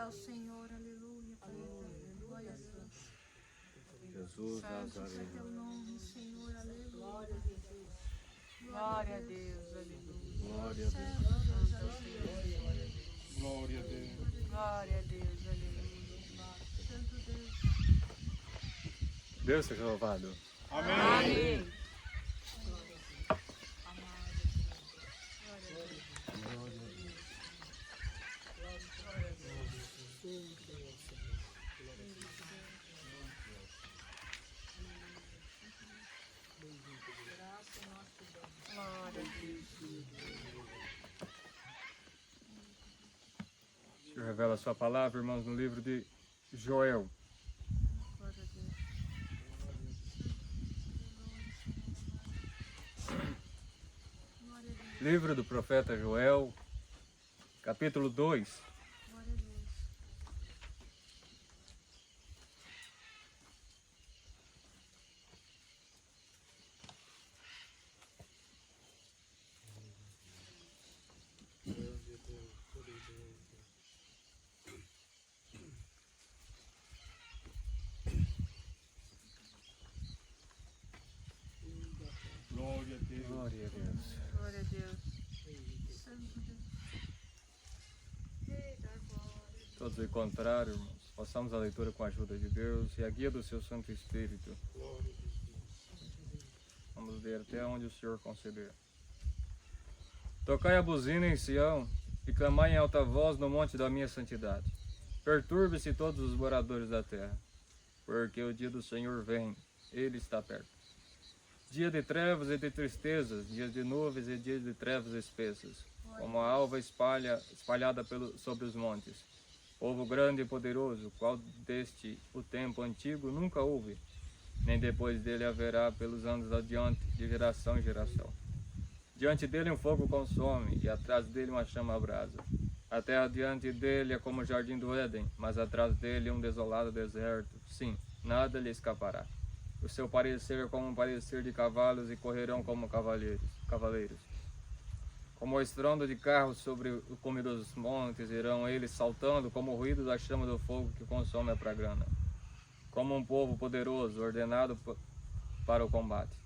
ao Senhor, aleluia, Pai eterno, glória a Deus. Jesus Santo é Nazareno. teu nome, Senhor, aleluia. Glória a Deus, aleluia. Glória a Deus. Santo Deus, aleluia. Glória a Deus. Glória a Deus, aleluia. Santo Deus. Deus seja louvado. Amém. Glória a Deus. O Senhor revela a sua palavra, irmãos, no livro de Joel. Glória a Deus. Glória a Deus. Livro do profeta Joel, capítulo 2. Glória a Deus. Glória a Deus. Glória a Deus. Glória a Deus. Santo Deus. Eita, glória. Todos ao contrário, irmãos, façamos a leitura com a ajuda de Deus e a guia do seu Santo Espírito. Vamos ler até onde o Senhor conceder. Tocai a buzina em Sião e clamai em alta voz no monte da minha santidade. Perturbe-se todos os moradores da terra, porque o dia do Senhor vem, ele está perto. Dia de trevas e de tristezas, dias de nuvens e dias de trevas espessas, como a alva espalhada sobre os montes. Povo grande e poderoso, qual deste o tempo antigo nunca houve, nem depois dele haverá pelos anos adiante, de geração em geração. Diante dele um fogo consome, e atrás dele uma chama abrasa. A terra diante dele é como o jardim do Éden, mas atrás dele um desolado deserto. Sim, nada lhe escapará. O seu parecer é como um parecer de cavalos, e correrão como cavaleiros. Como o estrondo de carros sobre o cume dos montes, irão eles saltando, como o ruído da chama do fogo que consome a pragrana. Como um povo poderoso, ordenado para o combate.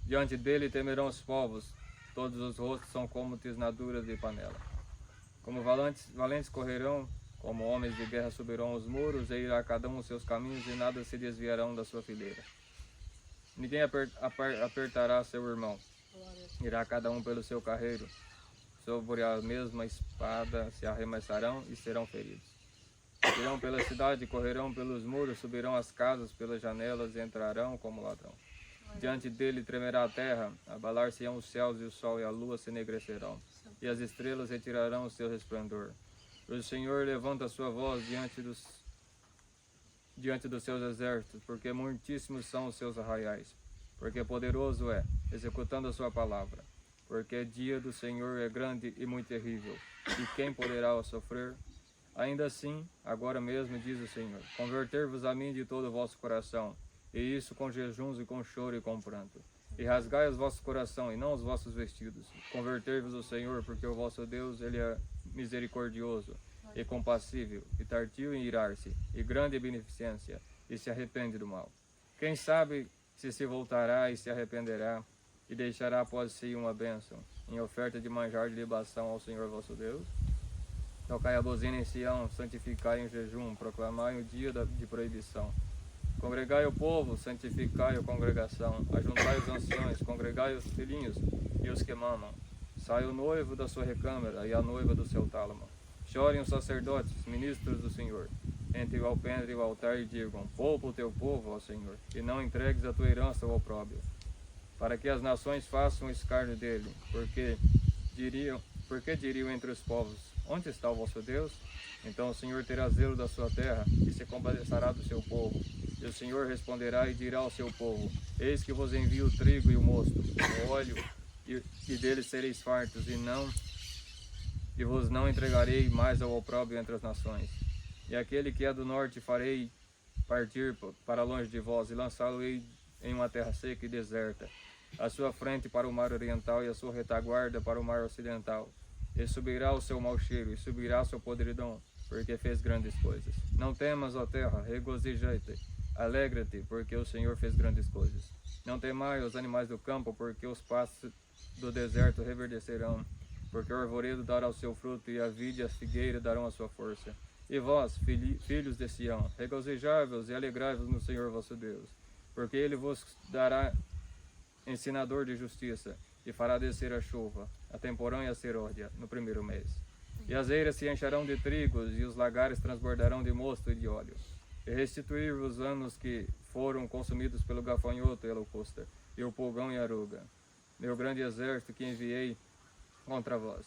Diante dele temerão os povos, todos os rostos são como tisnaduras de panela. Como valentes correrão, como homens de guerra subirão os muros, e irá cada um os seus caminhos, e nada se desviarão da sua fileira. Ninguém apertará seu irmão, irá cada um pelo seu carreiro, sobre a mesma espada se arremessarão e serão feridos. Irão pela cidade, correrão pelos muros, subirão as casas pelas janelas e entrarão como ladrão. Diante dele tremerá a terra, abalar-se-ão os céus e o sol e a lua se enegrecerão, e as estrelas retirarão o seu resplendor. O Senhor levanta a sua voz diante dos seus exércitos, porque muitíssimos são os seus arraiais, porque poderoso é, executando a sua palavra. Porque dia do Senhor é grande e muito terrível, e quem poderá o sofrer? Ainda assim, agora mesmo, diz o Senhor, converter-vos a mim de todo o vosso coração, e isso com jejuns e com choro e com pranto. E rasgai os vossos coração e não os vossos vestidos. Converter-vos ao Senhor, porque o vosso Deus, ele é misericordioso e compassível, e tardio em irar-se, e grande em beneficência, e se arrepende do mal. Quem sabe se voltará e se arrependerá, e deixará após si uma bênção, em oferta de manjar de libação ao Senhor vosso Deus? Tocai a buzina em Sião, santificai em jejum, proclamai o dia de proibição. Congregai o povo, santificai a congregação, ajuntai os anciões, congregai os filhinhos e os que mamam. Sai o noivo da sua recâmara e a noiva do seu tálamo. Chorem os sacerdotes, ministros do Senhor, entre o alpendre e o altar, e digam: poupa o teu povo, ó Senhor, e não entregues a tua herança ao opróbrio, para que as nações façam escárnio dele, porque diriam entre os povos: onde está o vosso Deus? Então o Senhor terá zelo da sua terra, e se compadecerá do seu povo. E o Senhor responderá e dirá ao seu povo: eis que vos envio o trigo e o mosto, o óleo, e deles sereis fartos, e vos não entregarei mais ao opróbrio entre as nações. E aquele que é do norte farei partir para longe de vós, e lançá-lo-ei em uma terra seca e deserta, a sua frente para o mar oriental e a sua retaguarda para o mar ocidental. E subirá o seu mau cheiro, e subirá a sua podridão, porque fez grandes coisas. Não temas, ó terra, regozijai-te. Alegra-te, porque o Senhor fez grandes coisas. Não temai os animais do campo, porque os pastos do deserto reverdecerão. Porque o arvoredo dará o seu fruto, e a vide e a figueira darão a sua força. E vós, filhos de Sião, regozijai-vos e alegrai-vos no Senhor vosso Deus. Porque Ele vos dará ensinador de justiça, e fará descer a chuva, a temporã e a serôdia, no primeiro mês. E as eiras se encharão de trigos, e os lagares transbordarão de mosto e de óleo. E restituir-vos os anos que foram consumidos pelo gafanhoto e a locusta, e o pulgão e a aruga, meu grande exército que enviei contra vós.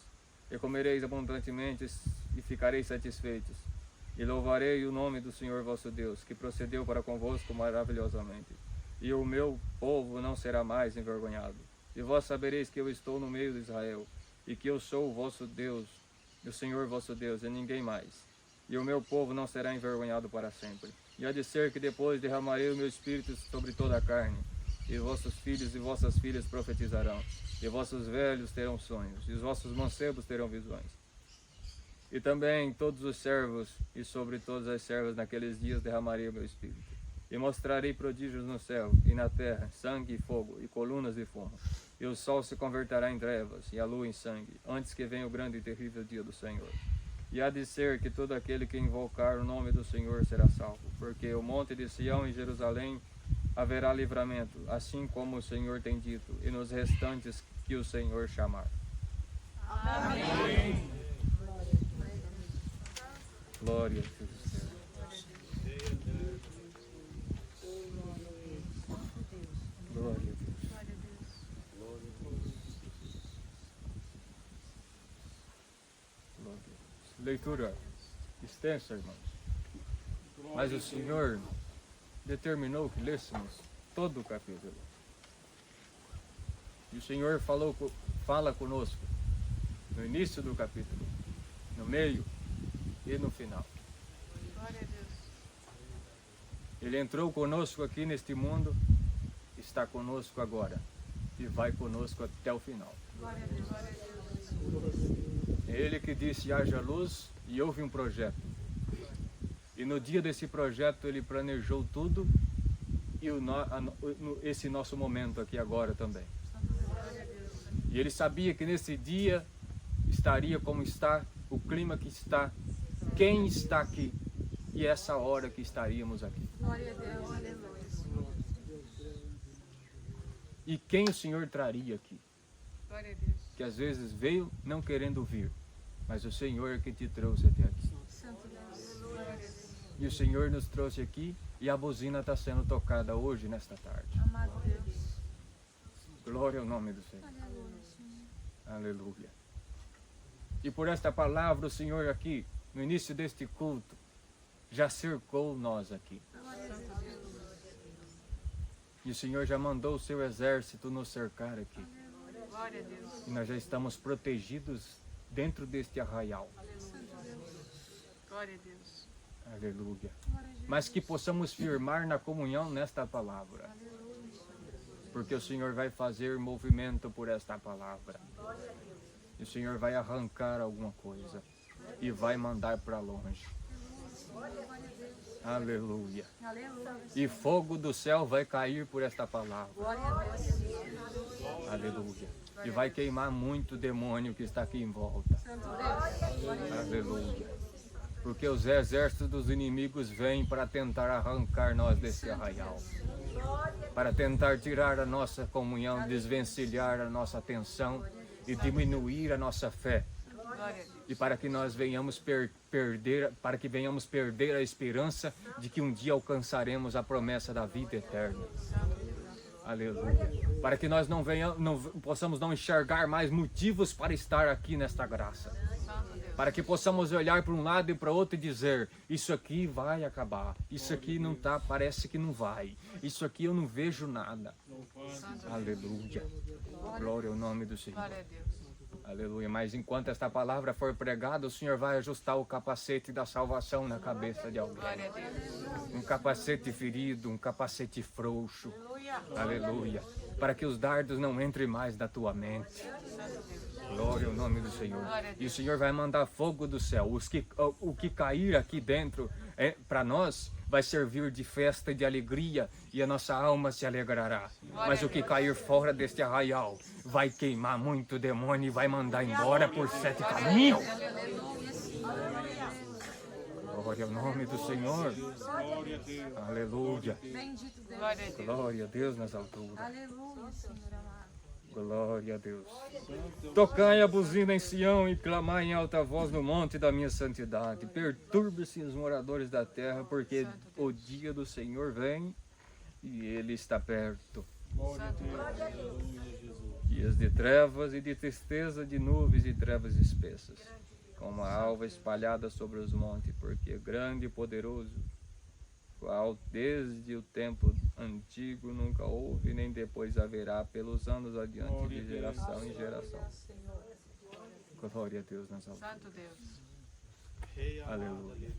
E comereis abundantemente e ficareis satisfeitos. E louvarei o nome do Senhor vosso Deus, que procedeu para convosco maravilhosamente. E o meu povo não será mais envergonhado. E vós sabereis que eu estou no meio de Israel, e que eu sou o vosso Deus, o Senhor vosso Deus, e ninguém mais. E o meu povo não será envergonhado para sempre. E há de ser que depois derramarei o meu espírito sobre toda a carne, e vossos filhos e vossas filhas profetizarão, e vossos velhos terão sonhos, e os vossos mancebos terão visões. E também todos os servos e sobre todas as servas naqueles dias derramarei o meu espírito. E mostrarei prodígios no céu e na terra, sangue e fogo, e colunas de fumo. E o sol se converterá em trevas, e a lua em sangue, antes que venha o grande e terrível dia do Senhor. E há de ser que todo aquele que invocar o nome do Senhor será salvo, porque o monte de Sião e Jerusalém haverá livramento, assim como o Senhor tem dito, e nos restantes que o Senhor chamar. Amém. Glória a Deus. Glória a Deus. Leitura extensa, irmãos. Mas o Senhor determinou que lêssemos todo o capítulo. E o Senhor fala conosco no início do capítulo, no meio e no final. Glória a Deus. Ele entrou conosco aqui neste mundo, está conosco agora e vai conosco até o final. Glória a Deus. Glória a Deus. É Ele que disse haja luz e houve um projeto. E no dia desse projeto Ele planejou tudo e esse nosso momento aqui agora também. E Ele sabia que nesse dia estaria como está, o clima que está, quem está aqui e essa hora que estaríamos aqui. Glória a Deus. Aleluia. E quem o Senhor traria aqui? Glória a Deus. Que às vezes veio não querendo vir, mas o Senhor é que te trouxe até aqui. Santo Deus. Glória a Deus. E o Senhor nos trouxe aqui e a buzina está sendo tocada hoje, nesta tarde. Amado Deus. Glória ao nome do Senhor. Aleluia, Senhor. Aleluia. E por esta palavra o Senhor aqui, no início deste culto, já cercou nós aqui. Glória a Deus. E o Senhor já mandou o seu exército nos cercar aqui. Glória a Deus. E nós já estamos protegidos dentro deste arraial. Glória a Deus. Aleluia. Mas que possamos firmar na comunhão nesta palavra. Porque o Senhor vai fazer movimento por esta palavra. E o Senhor vai arrancar alguma coisa. E vai mandar para longe. Aleluia. Aleluia. E fogo do céu vai cair por esta palavra. Glória a Deus. Aleluia. E vai queimar muito demônio que está aqui em volta. Santo Deus. Glória a Deus. Aleluia. Porque os exércitos dos inimigos vêm para tentar arrancar nós desse arraial. Para tentar tirar a nossa comunhão, desvencilhar a nossa atenção e diminuir a nossa fé. Glória a Deus. E para que nós venhamos venhamos perder a esperança de que um dia alcançaremos a promessa da vida eterna. Aleluia. Para que nós possamos não enxergar mais motivos para estar aqui nesta graça. Para que possamos olhar para um lado e para o outro e dizer, isso aqui vai acabar, isso aqui não tá, parece que não vai, isso aqui eu não vejo nada. Aleluia. Glória ao nome do Senhor. Glória a Deus. Aleluia. Mas enquanto esta palavra for pregada, o Senhor vai ajustar o capacete da salvação na cabeça de alguém. Glória a Deus. Um capacete ferido, um capacete frouxo. Aleluia. Aleluia. Para que os dardos não entrem mais na tua mente. Santo Deus. Glória ao nome do Senhor. E o Senhor vai mandar fogo do céu. O que cair aqui dentro para nós vai servir de festa e de alegria, e a nossa alma se alegrará. Mas o que cair fora deste arraial vai queimar muito demônio e vai mandar embora por 7 caminhos. Glória ao nome do Senhor. Aleluia. Bendito Deus. Glória a Deus. Glória a Deus nas alturas. Aleluia, Senhor amado. Glória a Deus. Tocai a buzina em Sião e clamai em alta voz no monte da minha santidade. Perturbe-se os moradores da terra, porque o dia do Senhor vem e ele está perto. Dias de trevas e de tristeza, de nuvens e trevas espessas, como a alva espalhada sobre os montes, porque grande e poderoso, qual desde o tempo antigo nunca houve, nem depois haverá, pelos anos adiante, de geração em geração. Glória a Deus nas alturas. Santo Deus. Aleluia.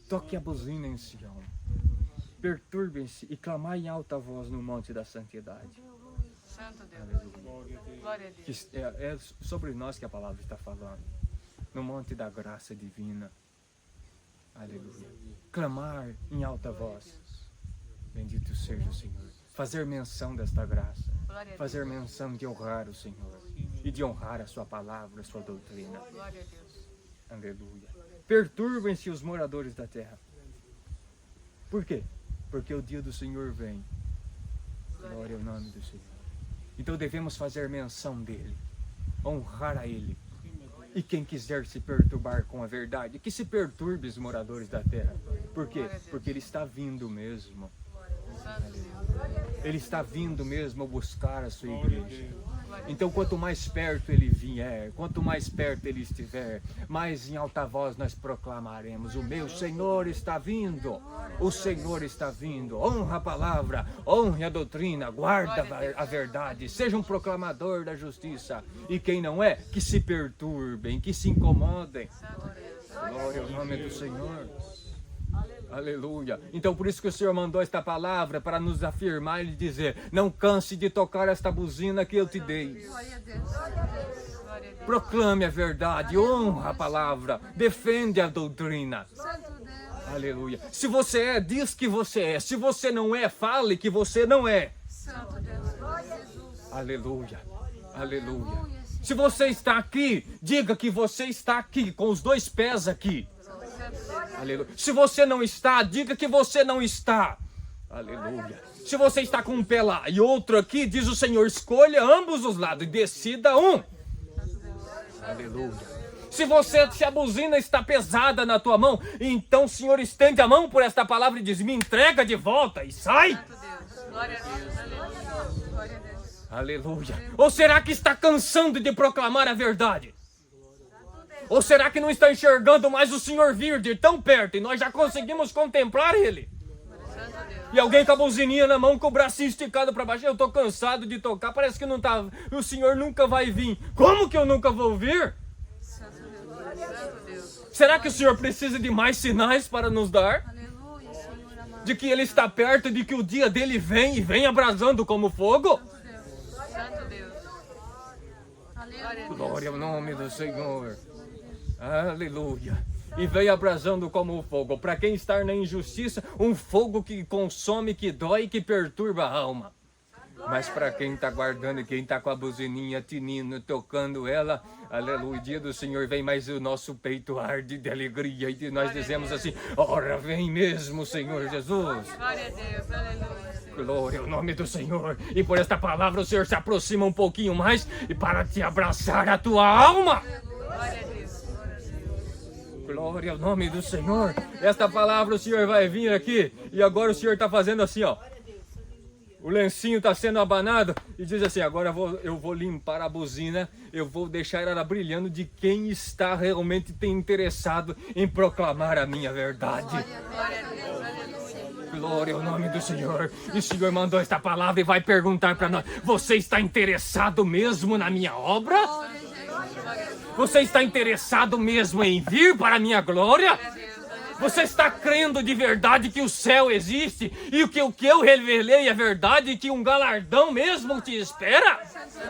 Toque a buzina em Sião. Perturbem-se e clamai em alta voz no monte da santidade. Santo Deus. Aleluia. Glória a Deus. Que é sobre nós que a palavra está falando. No monte da graça divina. Aleluia. Clamar em alta voz. Bendito seja o Senhor. Fazer menção desta graça. Glória a Deus. Fazer menção de honrar o Senhor. E de honrar a sua palavra, a sua doutrina. Glória a Deus. Aleluia. Perturbem-se os moradores da terra. Por quê? Porque o dia do Senhor vem. Glória ao nome do Senhor. Então devemos fazer menção dele. Honrar a ele. E quem quiser se perturbar com a verdade, que se perturbe os moradores da terra. Por quê? Porque ele está vindo mesmo. Santo Deus. Ele está vindo mesmo buscar a sua igreja. Então, quanto mais perto ele vier, quanto mais perto ele estiver, mais em alta voz nós proclamaremos: o meu Senhor está vindo, o Senhor está vindo. Honra a palavra, honre a doutrina, guarda a verdade, seja um proclamador da justiça. E quem não é, que se perturbem, que se incomodem. Santo Deus. Glória ao nome do Senhor. Aleluia. Então por isso que o Senhor mandou esta palavra, para nos afirmar e dizer: não canse de tocar esta buzina que eu te dei. Glória a Deus. Glória a Deus. Proclame a verdade, honra a palavra, defende a doutrina. Santo Deus. Aleluia. Se você é, diz que você é. Se você não é, fale que você não é. Santo Deus. Glória a Jesus. Aleluia. Aleluia. Aleluia, Senhor. Se você está aqui, diga que você está aqui, com os 2 pés aqui. Aleluia. Se você não está, diga que você não está. Aleluia. Se você está com um pé lá e outro aqui, diz o Senhor: escolha ambos os lados e decida um. Aleluia. Se a buzina está pesada na tua mão, então o Senhor estende a mão por esta palavra e diz: me entrega de volta e sai. Santo Deus. Glória a Deus. Aleluia. Glória a Deus. Aleluia. Ou será que está cansando de proclamar a verdade? Ou será que não está enxergando mais o Senhor vir de tão perto e nós já conseguimos contemplar Ele? Santo Deus. E alguém com a buzininha na mão, com o bracinho esticado para baixo: eu estou cansado de tocar, parece que não tá, o Senhor nunca vai vir. Como que eu nunca vou vir? Santo Deus. Santo Deus. Será que o Senhor precisa de mais sinais para nos dar? Aleluia, Senhor amado. De que Ele está perto, de que o dia dele vem e vem abrasando como fogo? Santo Deus. Aleluia. Glória ao nome do Senhor. Aleluia. E veio abrasando como o fogo. Para quem está na injustiça, um fogo que consome, que dói e que perturba a alma. Mas para quem está guardando, quem está com a buzininha tinindo, tocando ela, aleluia, o dia do Senhor vem, mas o nosso peito arde de alegria. E nós dizemos assim: ora, vem mesmo, Senhor Jesus. Glória a Deus. Aleluia. Senhor. Glória ao nome do Senhor. E por esta palavra o Senhor se aproxima um pouquinho mais e para te abraçar a tua alma. Glória a Deus. Glória ao nome do Senhor. Esta palavra o Senhor vai vir aqui. E agora o Senhor está fazendo assim, ó. O lencinho está sendo abanado. E diz assim: agora eu vou limpar a buzina. Eu vou deixar ela brilhando de quem está realmente interessado em proclamar a minha verdade. Glória a Deus. Aleluia. Glória ao nome do Senhor. E o Senhor mandou esta palavra e vai perguntar para nós: você está interessado mesmo na minha obra? Glória a Jesus. Você está interessado mesmo em vir para a minha glória? Glória a Deus. Você está crendo de verdade que o céu existe e o que eu revelei é verdade e que um galardão mesmo te espera?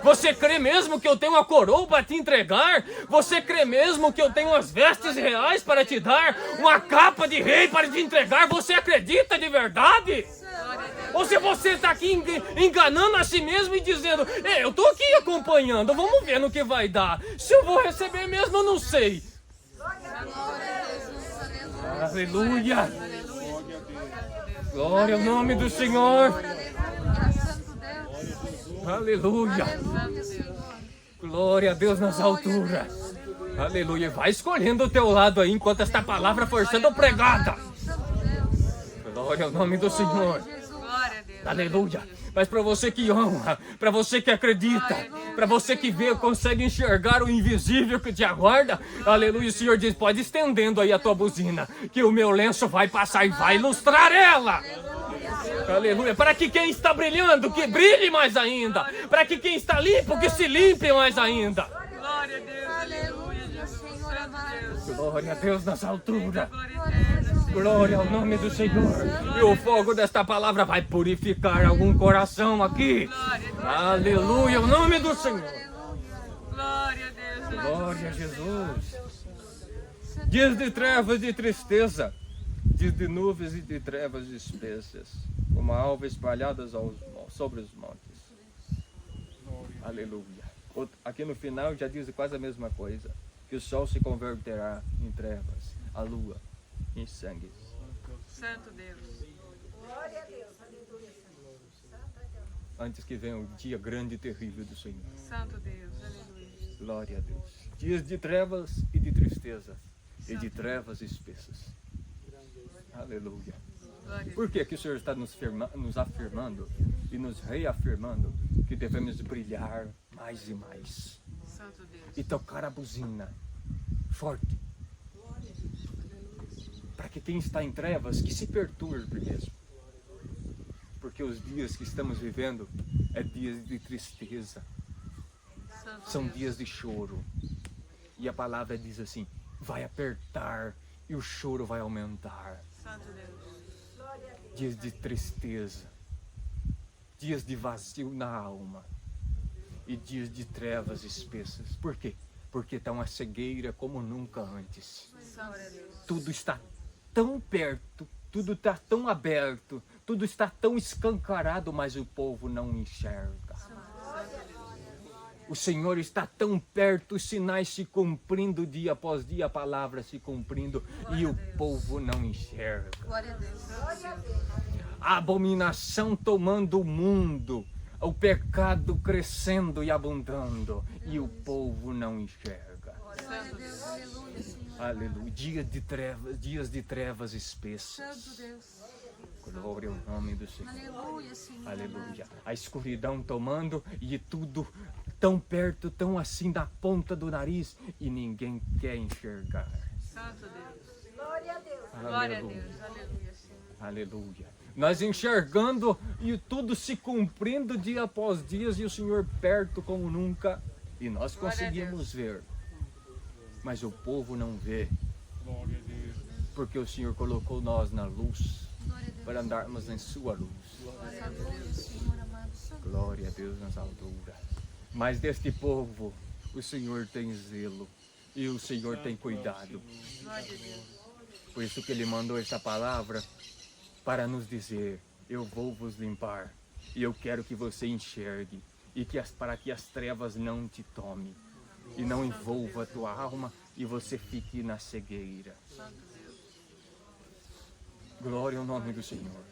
Você crê mesmo que eu tenho uma coroa para te entregar? Você crê mesmo que eu tenho as vestes reais para te dar? Uma capa de rei para te entregar? Você acredita de verdade? Ou se você está aqui enganando a si mesmo e dizendo, eu estou aqui acompanhando, vamos ver no que vai dar. Se eu vou receber mesmo, eu não sei. Aleluia! Glória ao nome do Senhor! Aleluia! Glória a Deus nas alturas! Aleluia! Vai escolhendo o teu lado aí enquanto esta palavra for sendo pregada! Glória ao nome do Senhor! Aleluia! Mas para você que honra, para você que acredita, para você que vê, consegue enxergar o invisível que te aguarda, aleluia, o Senhor diz, pode estendendo aí a tua buzina, que o meu lenço vai passar e vai ilustrar ela. Aleluia, para que quem está brilhando, que brilhe mais ainda, para que quem está limpo, que se limpe mais ainda. Glória a Deus, aleluia, Senhor amado. Glória a Deus nas alturas. Glória ao nome do Senhor. E o fogo desta palavra vai purificar algum coração aqui. Aleluia, o nome do Senhor. Glória a Deus. Glória a Jesus. Dias de trevas e tristeza, dias de nuvens e de trevas espessas, como a alva espalhadas sobre os montes. Aleluia. Aqui no final já diz quase a mesma coisa, que o sol se converterá em trevas, a lua em sangue. Santo Deus. Glória a Deus, aleluia. Antes que venha o dia grande e terrível do Senhor. Santo Deus, aleluia. Glória a Deus. Dias de trevas e de tristeza, e de trevas espessas. Aleluia. Por que o Senhor está nos afirmando e nos reafirmando que devemos brilhar mais e mais? Santo Deus. E tocar a buzina forte. Para que quem está em trevas, que se perturbe mesmo. Porque os dias que estamos vivendo é dias de tristeza. São dias de choro. E a palavra diz assim, vai apertar e o choro vai aumentar. Santo Deus. Dias de tristeza. Dias de vazio na alma. E dias de trevas espessas. Por quê? Porque está uma cegueira como nunca antes. Tudo está tão perto, tudo está tão aberto, tudo está tão escancarado, mas o povo não enxerga. O Senhor está tão perto, os sinais se cumprindo dia após dia, a palavra se cumprindo e o povo não enxerga. Glória a Deus. A abominação tomando o mundo, o pecado crescendo e abundando e o povo não enxerga. Glória a Deus, aleluia, Senhor. Aleluia. Dias de trevas espessas. Santo Deus. Glória ao nome do Senhor. Aleluia, Senhor. Aleluia. A escuridão tomando e tudo tão perto, tão assim na ponta do nariz e ninguém quer enxergar. Santo Deus. Glória a Deus. Glória a Deus, aleluia, Senhor. Aleluia. Nós enxergando e tudo se cumprindo dia após dia e o Senhor perto como nunca. E nós conseguimos ver. Mas o povo não vê. Porque o Senhor colocou nós na luz para andarmos em sua luz. Glória a Deus, Senhor amado. Santo Glória a Deus nas alturas. Mas deste povo o Senhor tem zelo e o Senhor tem cuidado. Glória a Deus. Por isso que Ele mandou esta palavra para nos dizer, eu vou vos limpar e eu quero que você enxergue e para que as trevas não te tomem e não envolva a tua alma e você fique na cegueira. Glória ao nome do Senhor.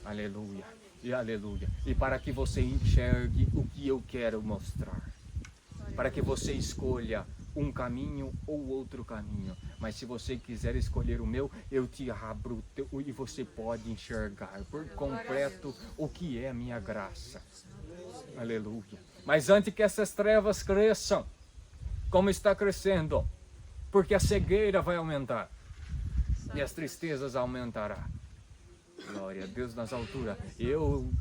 Aleluia. E aleluia. E para que você enxergue o que eu quero mostrar. Para que você escolha um caminho ou outro caminho. Mas se você quiser escolher o meu, eu te abro e você pode enxergar por completo o que é a minha graça. Aleluia. Mas antes que essas trevas cresçam, como está crescendo, porque a cegueira vai aumentar e as tristezas aumentará. Glória a Deus nas alturas. Eu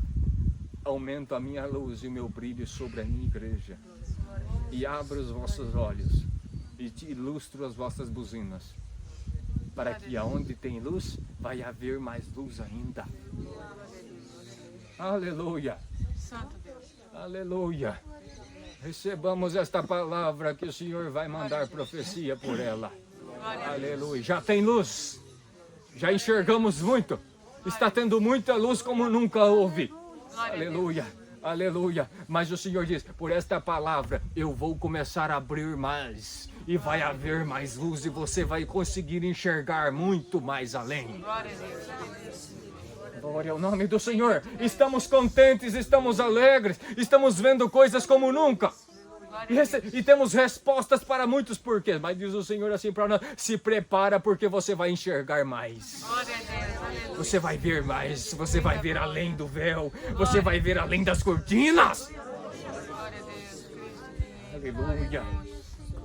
aumento a minha luz e o meu brilho sobre a minha igreja. E abro os vossos olhos e te ilustro as vossas buzinas. para que aonde tem luz, vai haver mais luz ainda. Aleluia. Santo Deus. Aleluia. Recebamos esta palavra que o Senhor vai mandar profecia por ela. Aleluia. Já tem luz. Já enxergamos muito. Está tendo muita luz como nunca houve. Aleluia. Aleluia. Mas o Senhor diz, por esta palavra eu vou começar a abrir mais. E vai haver mais luz e você vai conseguir enxergar muito mais além. Glória a Deus. Glória ao nome do Senhor. Estamos contentes, estamos alegres, estamos vendo coisas como nunca. E temos respostas para muitos porquês. Mas diz o Senhor assim para nós, se prepara porque você vai enxergar mais. Glória a Deus. Aleluia. Você vai ver mais, você vai ver além do véu, você vai ver além das cortinas. Glória a Deus. Aleluia.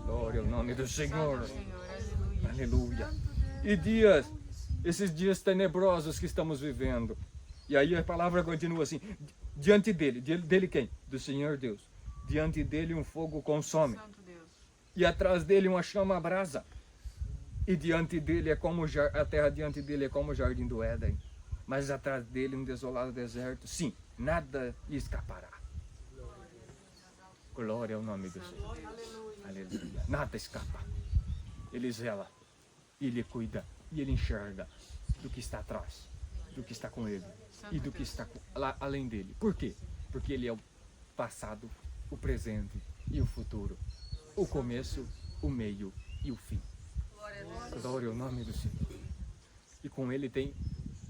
Glória ao nome do Senhor. Senhor, aleluia. Aleluia. E dias, esses dias tenebrosos que estamos vivendo. E aí a palavra continua assim, diante dele quem? Do Senhor Deus. Diante dele um fogo consome. Santo Deus. E atrás dele uma chama abrasa. E diante dele é como a terra diante dele é como o jardim do Éden. Mas atrás dele um desolado deserto. Sim, nada lhe escapará. Glória ao nome do Senhor. Aleluia. Nada escapa. Ele zela. Ele cuida. E ele enxerga do que está atrás. Do que está com ele. E do que está lá além dele. Por quê? Porque ele é o passado, o presente e o futuro. O começo, o meio e o fim. Glória ao nome do Senhor. E com ele tem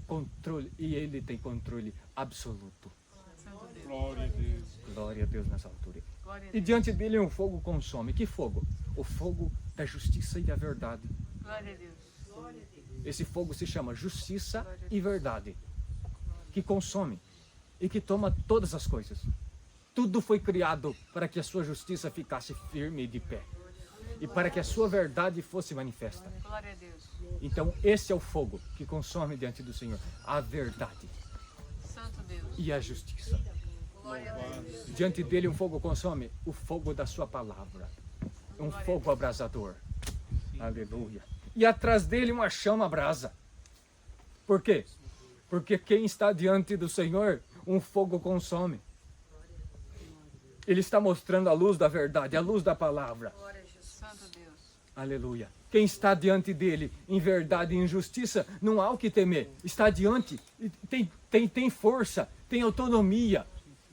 controle. E ele tem controle absoluto. Santo Deus. Glória a Deus. Glória a Deus nessa altura. Glória a E Deus. diante dele um fogo consome. Que fogo? O fogo da justiça e da verdade. Glória a Deus. Esse fogo se chama justiça e verdade. Que consome e que toma todas as coisas. Tudo foi criado para que a sua justiça ficasse firme e de pé. E para que a sua verdade fosse manifesta. Glória a Deus. Então esse é o fogo que consome diante do Senhor. A verdade Santo Deus. e a justiça. Diante dele um fogo consome o fogo da sua palavra. Um fogo abrasador. Aleluia. E atrás dele uma chama abrasa. Por quê? Porque quem está diante do Senhor, um fogo consome. Ele está mostrando a luz da verdade, a luz da palavra. Santo Deus. Aleluia. Quem está diante dele em verdade e em justiça, não há o que temer. Está diante, tem força, tem autonomia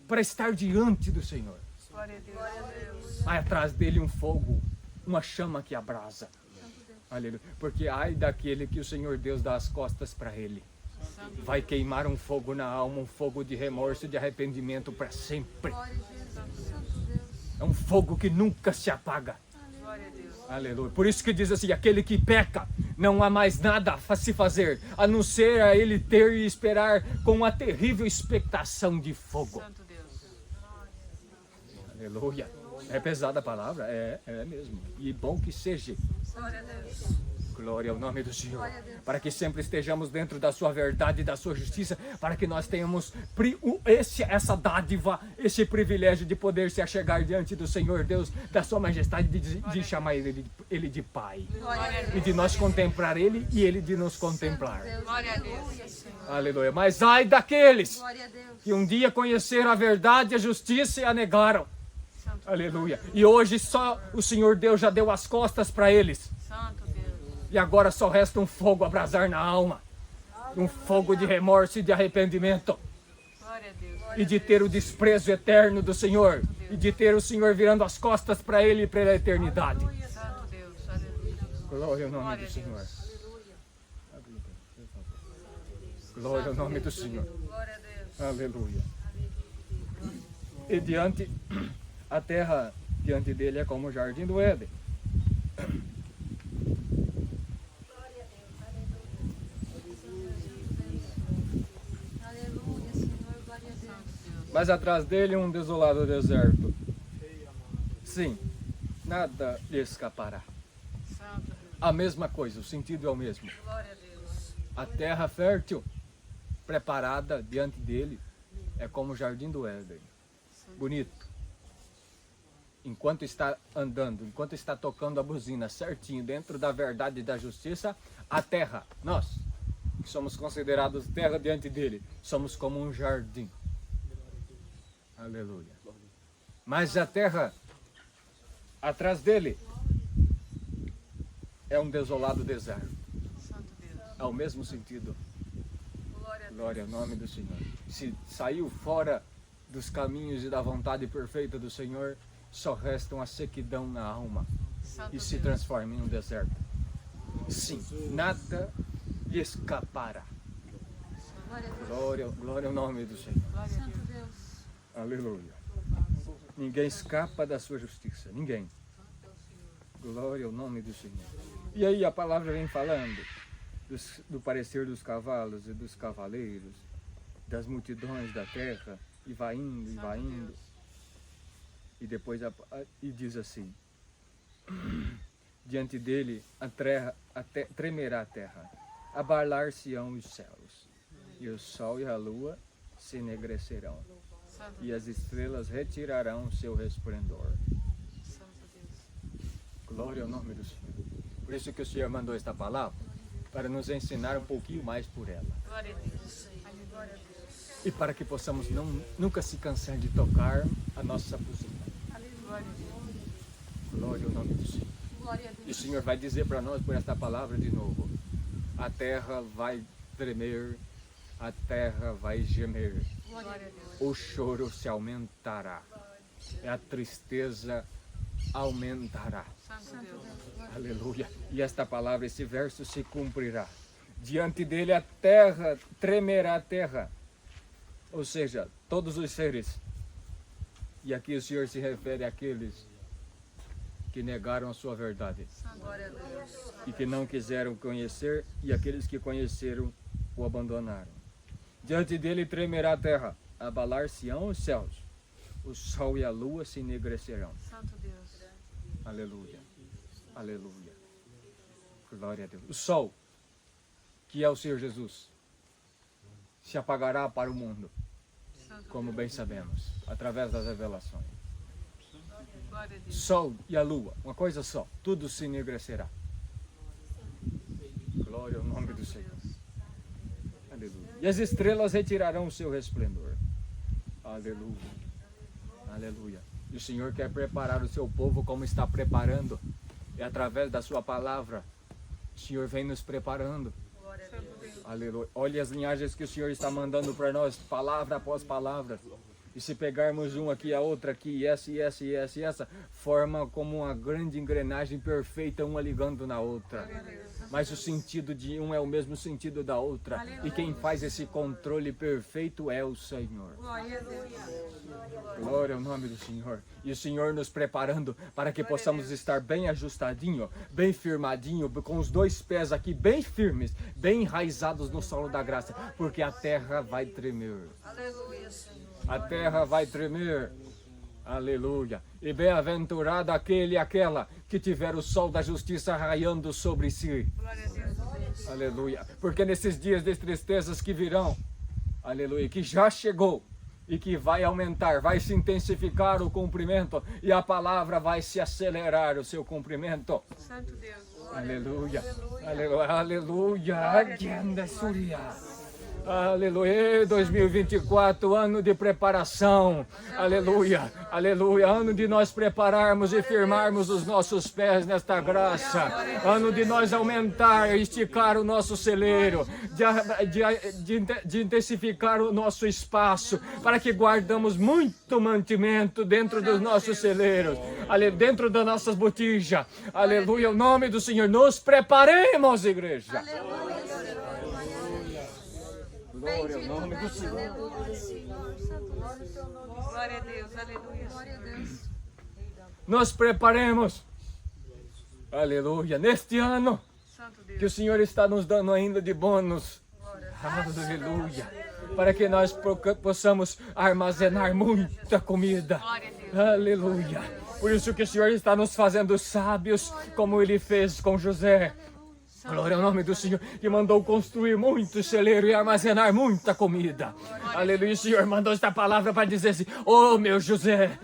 para estar diante do Senhor. Glória a Deus. Aí atrás dele um fogo, uma chama que abrasa. Aleluia. Porque ai daquele que o Senhor Deus dá as costas para ele. Vai queimar um fogo na alma, um fogo de remorso e de arrependimento para sempre. Glória a Jesus. Santo Deus. É um fogo que nunca se apaga. Glória a Deus. Aleluia. Por isso que diz assim, aquele que peca, não há mais nada a se fazer, a não ser a ele ter e esperar com uma terrível expectação de fogo. Santo Deus. Aleluia. É pesada a palavra? É mesmo. E bom que seja. Glória a Deus. Glória ao nome do Senhor. Para que sempre estejamos dentro da sua verdade e da sua justiça, para que nós tenhamos essa dádiva, esse privilégio de poder se achegar diante do Senhor Deus, da sua majestade, de chamar ele de Pai. E de nós contemplar Ele e Ele de nos contemplar. Glória a Deus. Aleluia. Mas ai daqueles Glória a Deus. que um dia conheceram a verdade e a justiça e a negaram. Aleluia. E hoje só o Senhor Deus já deu as costas para eles. Santo Deus. E agora só resta um fogo abrasar na alma. Um fogo de remorso e de arrependimento. Glória a Deus. E de ter o desprezo eterno do Senhor. E de ter o Senhor virando as costas para Ele e para a eternidade. Santo Deus. Aleluia. Glória ao nome Glória do a Senhor. Deus. Glória ao nome do Senhor. Glória a Deus. Aleluia. E diante, a terra diante dele é como o jardim do Éden. Aleluia, Senhor. Glória a Deus. Mas atrás dele um desolado deserto. Sim, nada lhe escapará. Santo Deus. A mesma coisa, o sentido é o mesmo. Glória a Deus. A terra fértil, preparada diante dele, é como o jardim do Éden. Bonito. enquanto está andando, enquanto está tocando a buzina certinho, dentro da verdade e da justiça, a terra, nós, que somos considerados terra diante dele, somos como um jardim. Aleluia. Mas a terra atrás dele é um desolado deserto. Santo Deus. É o mesmo sentido. Glória a Deus. Glória ao nome do Senhor. Se saiu fora dos caminhos e da vontade perfeita do Senhor, só resta uma sequidão na alma Santo e se Deus. transforma em um deserto. Sim, nada lhe escapará. Glória a Deus. Glória ao nome do Senhor. Glória a Santo Deus. Deus. Aleluia. Ninguém escapa da sua justiça. Ninguém. Glória ao nome do Senhor. E aí a palavra vem falando do parecer dos cavalos e dos cavaleiros, das multidões da terra, e vai indo, e vai indo. E depois e diz assim: diante dele tremerá a terra, abalar-se-ão os céus, e o sol e a lua se enegrecerão, Santo e as estrelas retirarão seu resplendor. Santo Deus. Glória ao nome do Senhor. Por isso que o Senhor mandou esta palavra, para nos ensinar um pouquinho mais por ela. Glória a Deus. Glória a Deus. E para que possamos nunca se cansar de tocar a nossa buzina. Glória a Deus. Glória ao nome do Senhor. Glória a E o Deus. Senhor vai dizer para nós por esta palavra de novo: a terra vai tremer, a terra vai gemer, Glória a Deus. o choro se aumentará, e a tristeza aumentará. Santo Deus. Aleluia. E esta palavra, esse verso se cumprirá. Diante dele a terra, tremerá a terra. Ou seja, todos os seres. E aqui o Senhor se refere àqueles que negaram a sua verdade Glória a Deus. e que não quiseram conhecer, e aqueles que conheceram o abandonaram. Diante dele tremerá a terra, abalar-se-ão os céus, o sol e a lua se enegrecerão. Santo Deus. Aleluia. Aleluia. Glória a Deus. O sol, que é o Senhor Jesus, se apagará para o mundo, Santo como bem sabemos, através das revelações. Glória a Deus. Sol e a lua, uma coisa só, tudo se enegrecerá. Glória ao nome do Senhor. Aleluia. E as estrelas retirarão o seu resplendor. Aleluia. Aleluia. E o Senhor quer preparar o seu povo como está preparando. E através da sua palavra, o Senhor vem nos preparando. Glória a Deus. Aleluia. Olha as linhagens que o Senhor está mandando para nós, palavra após palavra. E se pegarmos um aqui, a outra aqui, e essa, e essa, e essa, e essa, forma como uma grande engrenagem perfeita, uma ligando na outra. Mas o sentido de um é o mesmo sentido da outra. E quem faz esse controle perfeito é o Senhor. Glória a Deus. Glória ao nome do Senhor. E o Senhor nos preparando para que possamos estar bem ajustadinho, bem firmadinho, com os dois pés aqui bem firmes, bem enraizados no solo da graça, porque a terra vai tremer. Aleluia, Senhor. A terra vai tremer. Aleluia. E bem-aventurado aquele e aquela que tiver o sol da justiça raiando sobre si. Glória a Deus. Aleluia. Porque nesses dias de tristezas que virão, aleluia, que já chegou e que vai aumentar, vai se intensificar o cumprimento e a palavra vai se acelerar o seu cumprimento. Santo Deus. Aleluia. Aleluia. Aleluia. Agenda Surya. Aleluia, 2024, ano de preparação, aleluia, aleluia, ano de nós prepararmos e firmarmos os nossos pés nesta graça, ano de nós aumentar e esticar o nosso celeiro, de intensificar o nosso espaço, para que guardamos muito mantimento dentro dos nossos celeiros, dentro das nossas botijas, aleluia, o nome do Senhor, nos preparemos, igreja. Glória ao nome do Senhor. Aleluia, Senhor. Santo Deus. Glória a Deus. Aleluia. Glória a Deus. Nos preparemos, aleluia, neste ano Santo que o Deus. Senhor está nos dando ainda de bônus, aleluia, para que nós possamos armazenar muita comida, Glória a Deus. aleluia. Por isso que o Senhor está nos fazendo sábios, como Ele fez com José, Glória ao nome do Senhor, que mandou construir muito celeiro e armazenar muita comida. Aleluia, o Senhor mandou esta palavra para dizer assim: ô meu José,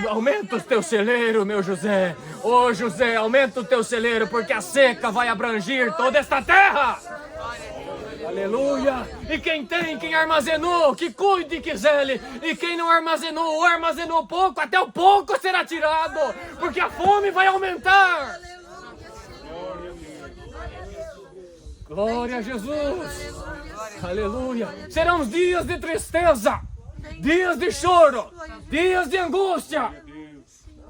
aumenta o teu celeiro, meu José. Ô José, aumenta o teu celeiro, porque a seca vai abranger toda esta terra. Aleluia! E quem tem, quem armazenou, que cuide, que zele. E quem não armazenou ou armazenou pouco, até o pouco será tirado, porque a fome vai aumentar. Glória a Jesus! Aleluia! Serão dias de tristeza, dias de choro, dias de angústia.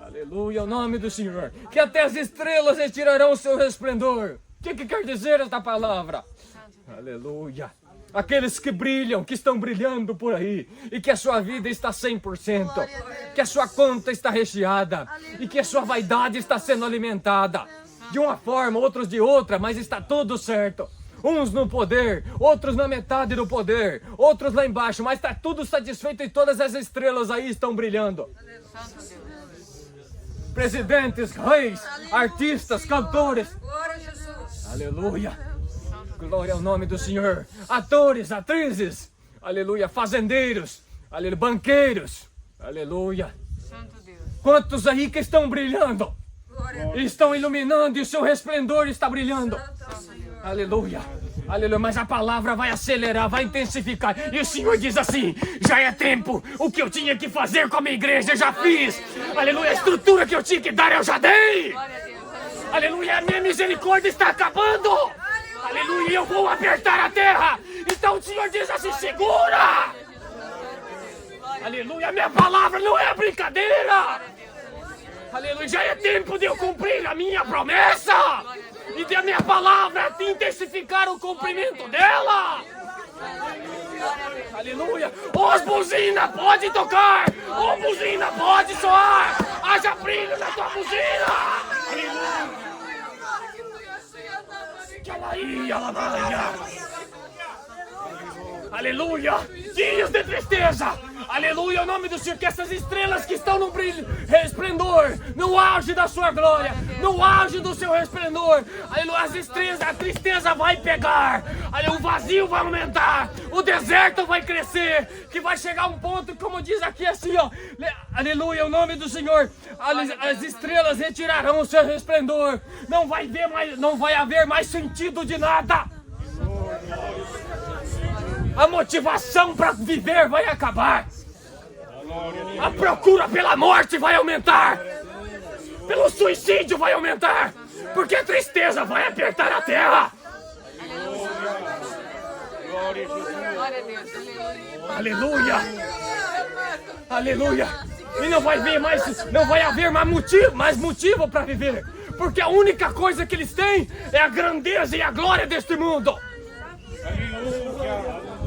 Aleluia, o nome do Senhor. Que até as estrelas retirarão o seu resplendor. O que quer dizer esta palavra? Aleluia. Aqueles que brilham, que estão brilhando por aí, e que a sua vida está 100%, que a sua conta está recheada, e que a sua vaidade está sendo alimentada. De uma forma, outros de outra, mas está tudo certo. Uns no poder, outros na metade do poder, outros lá embaixo, mas está tudo satisfeito e todas as estrelas aí estão brilhando. Presidentes, reis, artistas, cantores. Aleluia. Glória ao nome do Senhor. Atores, atrizes. Aleluia. Fazendeiros. Aleluia. Banqueiros. Aleluia. Quantos aí que estão brilhando? Estão iluminando e o seu resplendor está brilhando. Aleluia. Aleluia. Mas a palavra vai acelerar, vai intensificar. E o Senhor diz assim: já é tempo. O que eu tinha que fazer com a minha igreja, eu já fiz. Aleluia. A estrutura que eu tinha que dar, eu já dei. Aleluia. A minha misericórdia está acabando. Aleluia. Eu vou apertar a terra. Então o Senhor diz assim: segura. Aleluia. A minha palavra não é brincadeira. Aleluia. Já é tempo de eu cumprir a minha promessa. E da minha palavra de intensificar o cumprimento dela. Aleluia. Os buzinas pode tocar. Os buzinas pode soar. Haja brilho na tua buzina. Aleluia. Que ela ia, ela vai. Aleluia. Dias de tristeza. Aleluia, o nome do Senhor, que essas estrelas que estão no brilho, resplendor, no auge da sua glória, no auge do seu resplendor, aleluia, as estrelas, a tristeza vai pegar, aleluia, o vazio vai aumentar, o deserto vai crescer, que vai chegar um ponto, como diz aqui assim, ó, aleluia, o nome do Senhor, as estrelas retirarão o seu resplendor, não vai haver mais sentido de nada. A motivação para viver vai acabar. A procura pela morte vai aumentar. Pelo suicídio vai aumentar. Porque a tristeza vai apertar a terra. Aleluia. Aleluia. E não vai haver mais motivo para viver. Porque a única coisa que eles têm é a grandeza e a glória deste mundo.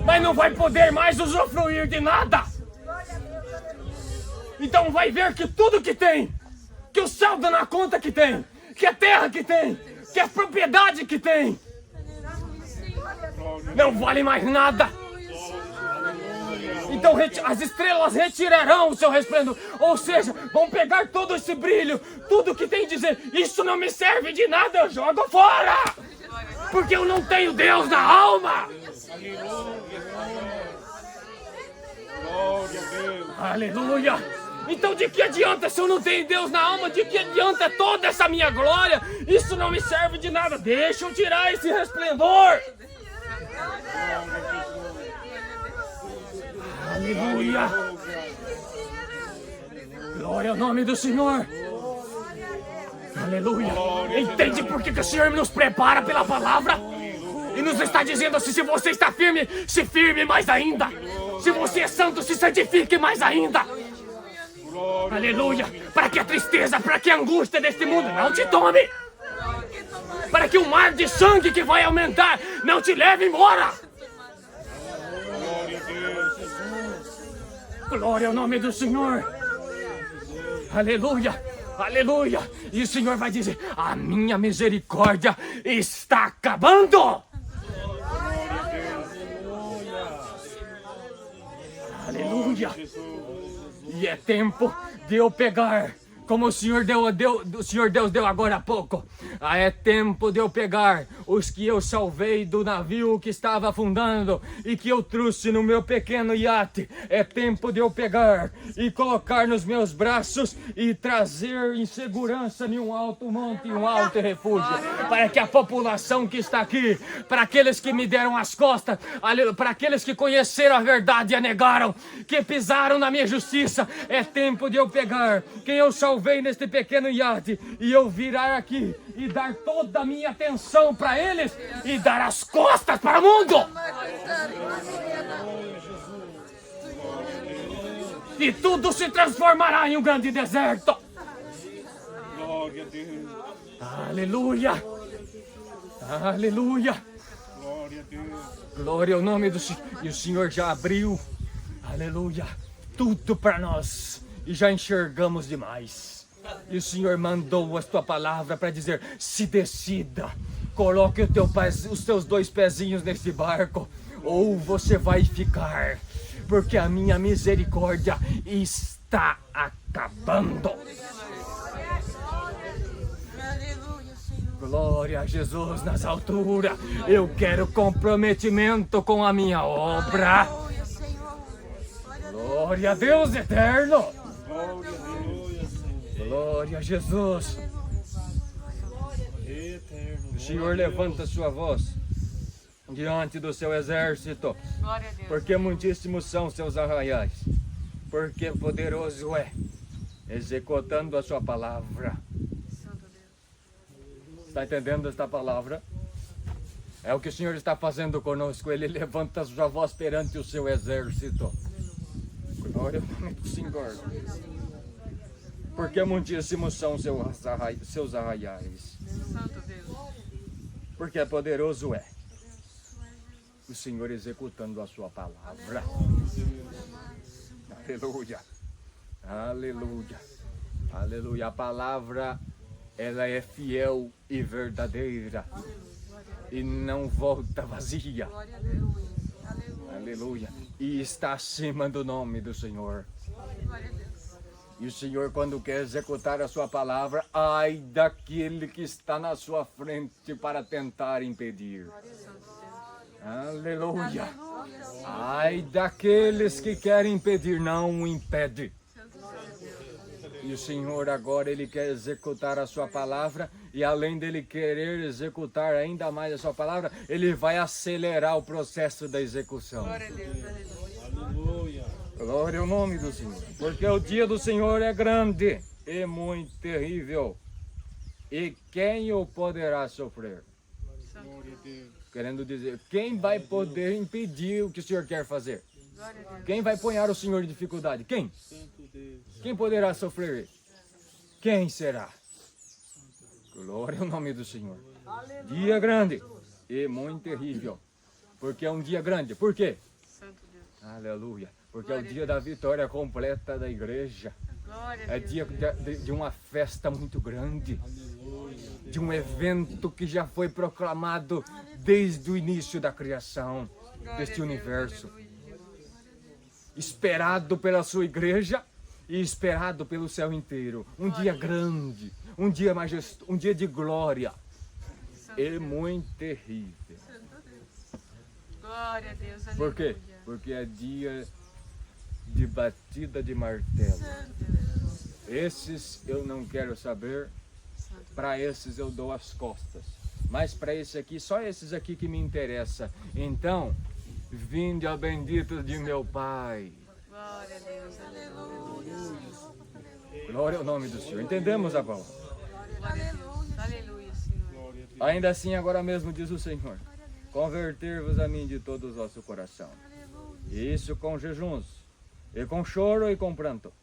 Mas não vai poder mais usufruir de nada. Então vai ver que tudo que tem, que o céu dá na conta que tem, que a terra que tem, que a propriedade que tem, não vale mais nada. Então as estrelas retirarão o seu resplendor. Ou seja, vão pegar todo esse brilho, tudo que tem, e dizer: isso não me serve de nada, eu jogo fora. Porque eu não tenho Deus na alma. Aleluia. Então de que adianta se eu não tenho Deus na alma? De que adianta toda essa minha glória? Isso não me serve de nada. Deixa eu tirar esse resplendor. Aleluia. Glória ao nome do Senhor. Aleluia. Entende por que o Senhor nos prepara pela palavra? E nos está dizendo assim: se você está firme, se firme mais ainda. Se você é santo, se santifique mais ainda. Aleluia. Para que a tristeza, para que a angústia deste mundo não te tome. Para que o mar de sangue que vai aumentar não te leve embora. Glória ao nome do Senhor. Aleluia. Aleluia. E o Senhor vai dizer: a minha misericórdia está acabando. Aleluia. E é tempo de eu pegar como o Senhor Deus deu agora há pouco. É tempo de eu pegar os que eu salvei do navio que estava afundando e que eu trouxe no meu pequeno iate. É tempo de eu pegar e colocar nos meus braços e trazer em segurança em um alto monte, um alto refúgio, para que a população que está aqui, para aqueles que me deram as costas, para aqueles que conheceram a verdade e a negaram, que pisaram na minha justiça, é tempo de eu pegar quem eu salvei neste pequeno iate e eu virar aqui e dar toda a minha atenção para eles e dar as costas para o mundo. E tudo se transformará em um grande deserto. Glória a Deus. Aleluia. Aleluia. Glória a Deus. Glória ao nome do Senhor. E o Senhor já abriu, aleluia, tudo para nós. E já enxergamos demais. E o Senhor mandou a tua palavra para dizer: se decida, coloque os teus 2 pezinhos nesse barco, ou você vai ficar, porque a minha misericórdia está acabando. Glória a Jesus nas alturas. Eu quero comprometimento com a minha obra. Glória a Deus eterno. Glória a Deus, Senhor. Glória a Jesus. Eterno. O Senhor levanta sua voz diante do seu exército, Glória a Deus. porque muitíssimos são seus arraiais, porque poderoso é, executando a sua palavra. Santo Deus. Está entendendo esta palavra? É o que o Senhor está fazendo conosco. Ele levanta a sua voz perante o seu exército. Glória ao nome do Senhor. Porque muitíssimos são seus arraiais. Santo Deus. Porque poderoso é o Senhor executando a sua palavra. Aleluia. Aleluia. Aleluia. A palavra, ela é fiel e verdadeira. E não volta vazia. Glória a Deus. Aleluia. Aleluia. E está acima do nome do Senhor. Glória a Deus. E o Senhor, quando quer executar a sua palavra, ai daquele que está na sua frente para tentar impedir. Aleluia. Ai daqueles que querem impedir, não o impede. E o Senhor agora, Ele quer executar a sua palavra, e além dele querer executar ainda mais a sua palavra, Ele vai acelerar o processo da execução. Glória a Deus. Aleluia. Aleluia. Glória ao nome do Senhor. Porque o dia do Senhor é grande e muito terrível. E quem o poderá sofrer? Glória a Deus. Querendo dizer, quem vai poder impedir o que o Senhor quer fazer? Glória a Deus. Quem vai pôr o Senhor em dificuldade? Quem? Santo Deus. Quem poderá sofrer? Quem será? Glória ao nome do Senhor. Dia grande e muito terrível. Porque é um dia grande. Por quê? Santo Deus. Aleluia. Porque é o dia da vitória completa da igreja. Glória a É Deus. dia de uma festa muito grande. De um evento que já foi proclamado desde o início da criação deste universo. Esperado pela sua igreja e esperado pelo céu inteiro. Um dia grande, um dia majestoso, um dia de glória. E muito terrível. Glória a Deus. Aleluia. Por quê? Porque é dia de batida de martelo. Esses eu não quero saber. Para esses eu dou as costas. Mas para esse aqui, só esses aqui que me interessa. Então, vinde ao bendito de meu Pai. Glória a Deus. Aleluia. Glória ao nome do Senhor. Entendemos a palavra? Glória a Deus. Aleluia, Senhor. Glória a Deus. Ainda assim, agora mesmo diz o Senhor: converter-vos a mim de todo o vosso coração. E isso com jejuns, e com choro e com pranto.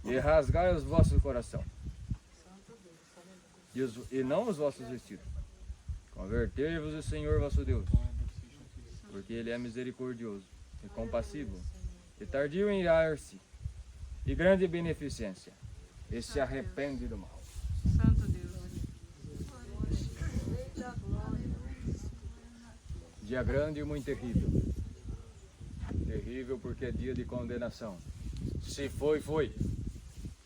E rasgai os vossos coração. E não os vossos vestidos. Convertei-vos o Senhor vosso Deus, porque Ele é misericordioso e compassivo, e tardio em irar-se, e grande beneficência, e se arrepende do mal. Santo Deus. Dia grande e muito terrível. Terrível porque é dia de condenação. Se foi, foi.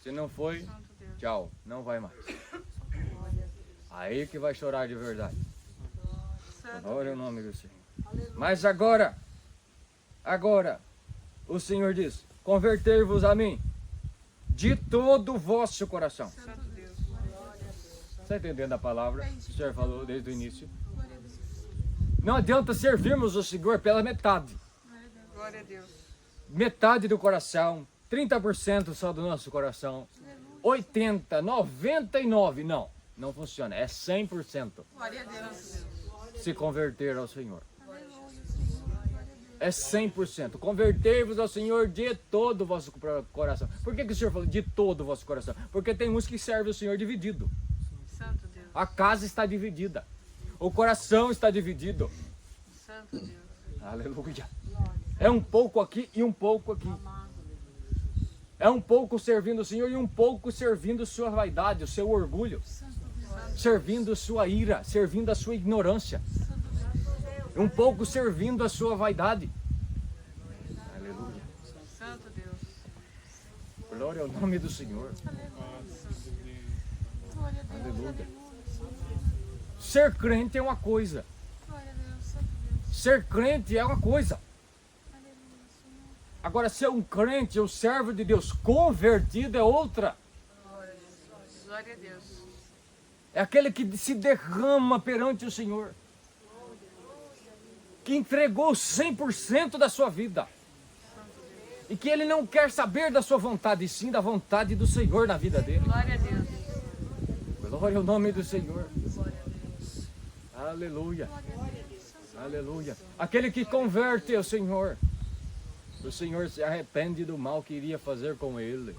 Se não foi, Santo Deus. tchau, não vai mais. Aí que vai chorar de verdade. Santo Glória ao Deus. nome do Senhor. Mas agora, o Senhor diz: convertei-vos a mim de todo o vosso coração. Santo Deus. Está entendendo a palavra? O Senhor falou desde o início. Não adianta servirmos o Senhor pela metade. Glória a Deus. Metade do coração, 30% só do nosso coração, 80, 99, não funciona, é 100% Glória a Deus. se converter ao Senhor. É 100%. Convertei-vos ao Senhor de todo o vosso coração. Por que o Senhor falou de todo o vosso coração? Porque tem uns que servem o Senhor dividido. Santo Deus. A casa está dividida. O coração está dividido. Santo Deus. Aleluia. É um pouco aqui e um pouco aqui. É um pouco servindo o Senhor e um pouco servindo sua vaidade, o seu orgulho. Servindo sua ira, servindo a sua ignorância. Um pouco servindo a sua vaidade. Aleluia. Santo Deus. Glória ao nome do Senhor. Aleluia. Ser crente é uma coisa. Ser crente é uma coisa. Agora, ser um crente, o servo de Deus convertido é outra. Glória a Deus. É aquele que se derrama perante o Senhor. Que entregou 100% da sua vida. E que ele não quer saber da sua vontade, e sim da vontade do Senhor na vida dele. Glória a Deus. Glória ao nome do Senhor. Aleluia. Aleluia. Aquele que converte ao Senhor. O Senhor se arrepende do mal que iria fazer com ele.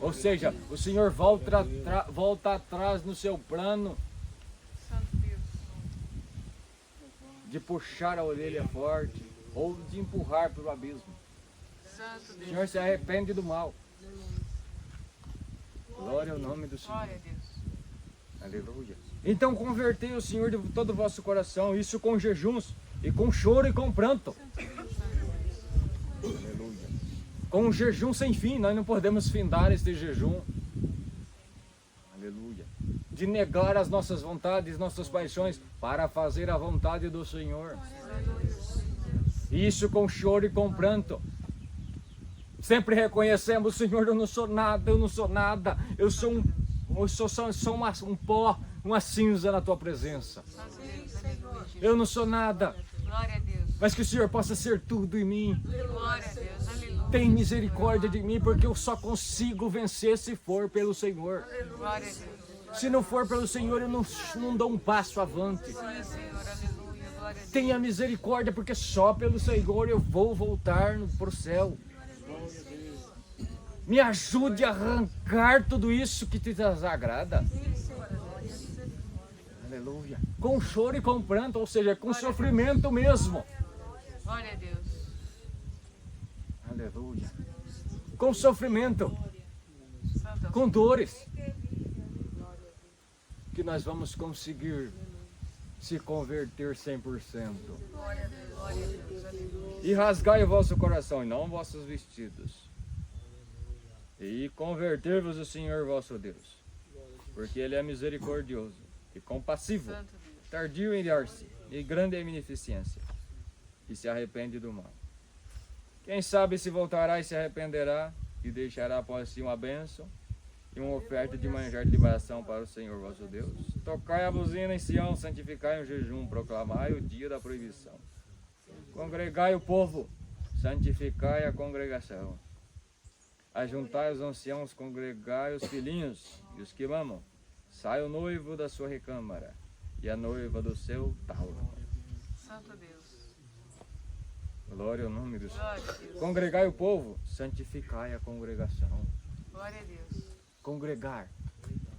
Ou seja, o Senhor volta atrás no seu plano Santo Deus. de puxar a orelha forte ou de empurrar para o abismo. Santo O Deus. Senhor se arrepende do mal. Glória ao nome do Senhor. Glória a Deus. Aleluia. Então convertei o Senhor de todo o vosso coração, isso com jejuns, e com choro e com pranto. Aleluia. Com um jejum sem fim, nós não podemos findar este jejum. Aleluia. De negar as nossas vontades, nossas paixões, para fazer a vontade do Senhor. Isso com choro e com pranto. Sempre reconhecemos: Senhor, eu não sou nada, eu não sou nada, eu sou um pó, uma cinza na tua presença. Santo Deus. Aleluia. Eu não sou nada, Glória a Deus. mas que o Senhor possa ser tudo em mim. Glória a Deus. Aleluia. Tem misericórdia de mim, porque eu só consigo vencer se for pelo Senhor. Glória a Deus. Se não for pelo Senhor, eu não dou um passo avante. Sim, Senhor. Aleluia. Glória a Deus. Tenha misericórdia, porque só pelo Senhor eu vou voltar para o céu. Me ajude a arrancar tudo isso que te desagrada. Aleluia. Com choro e com pranto, ou seja, com sofrimento mesmo. Glória a Deus. Aleluia. Com sofrimento, Santo com dores, que nós vamos conseguir se converter 100%. Glória a Deus. Aleluia. E rasgai o vosso coração, e não vossos vestidos. E converter-vos o Senhor vosso Deus, porque Ele é misericordioso e compassivo, Santo Deus. tardio em irar-se, e grande em beneficência, e se arrepende do mal. Quem sabe se voltará e se arrependerá, e deixará após si uma bênção e uma oferta de manjar de liberação para o Senhor vosso Deus. Tocai a buzina em Sião, santificai o jejum, proclamai o dia da proibição. Congregai o povo, santificai a congregação. Ajuntai os anciãos, congregai os filhinhos e os que mamam. Sai o noivo da sua recâmara e a noiva do seu tálamo. Santo Deus. Glória ao nome do Senhor. Glória a Deus. Congregai o povo, santificai a congregação. Glória a Deus. Congregar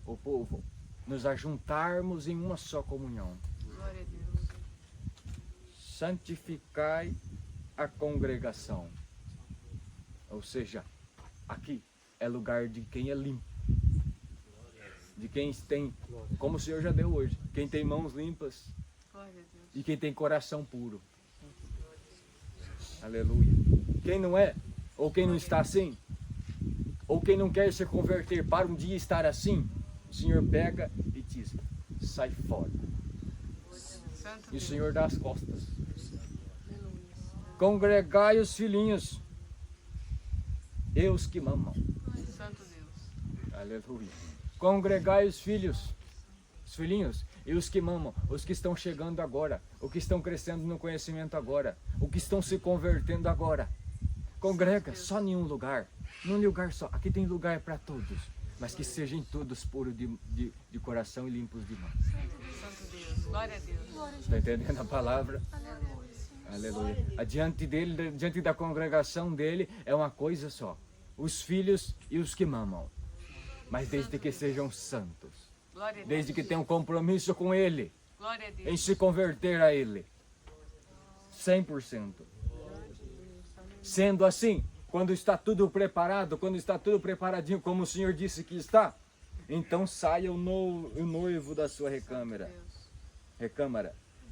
o povo, nos ajuntarmos em uma só comunhão. Glória a Deus. Santificai a congregação. Ou seja, aqui é lugar de quem é limpo. De quem tem, como o Senhor já deu hoje, quem tem mãos limpas Glória a Deus. e quem tem coração puro. Aleluia. Quem não é, ou quem não está assim, ou quem não quer se converter para um dia estar assim, o Senhor pega e diz, sai fora. Santo E o Deus. Senhor dá as costas. Congregai os filhinhos, e os que mamam. Santo Deus. Aleluia. Congregai os filhos, os filhinhos, e os que mamam, os que estão chegando agora, os que estão crescendo no conhecimento agora, os que estão se convertendo agora. Congrega só em um lugar, num lugar só. Aqui tem lugar para todos, mas que sejam todos puros de coração e limpos de mão. Santo Deus. Glória a Deus. Está entendendo a palavra? Aleluia. Diante dele, diante da congregação dele, é uma coisa só: os filhos e os que mamam. Mas desde que sejam santos, Glória a Deus. desde que tenham compromisso com ele, Glória a em Deus. se converter a ele, 100%. Sendo assim, quando está tudo preparado, quando está tudo preparadinho, como o Senhor disse que está, então saia o noivo da sua recâmara,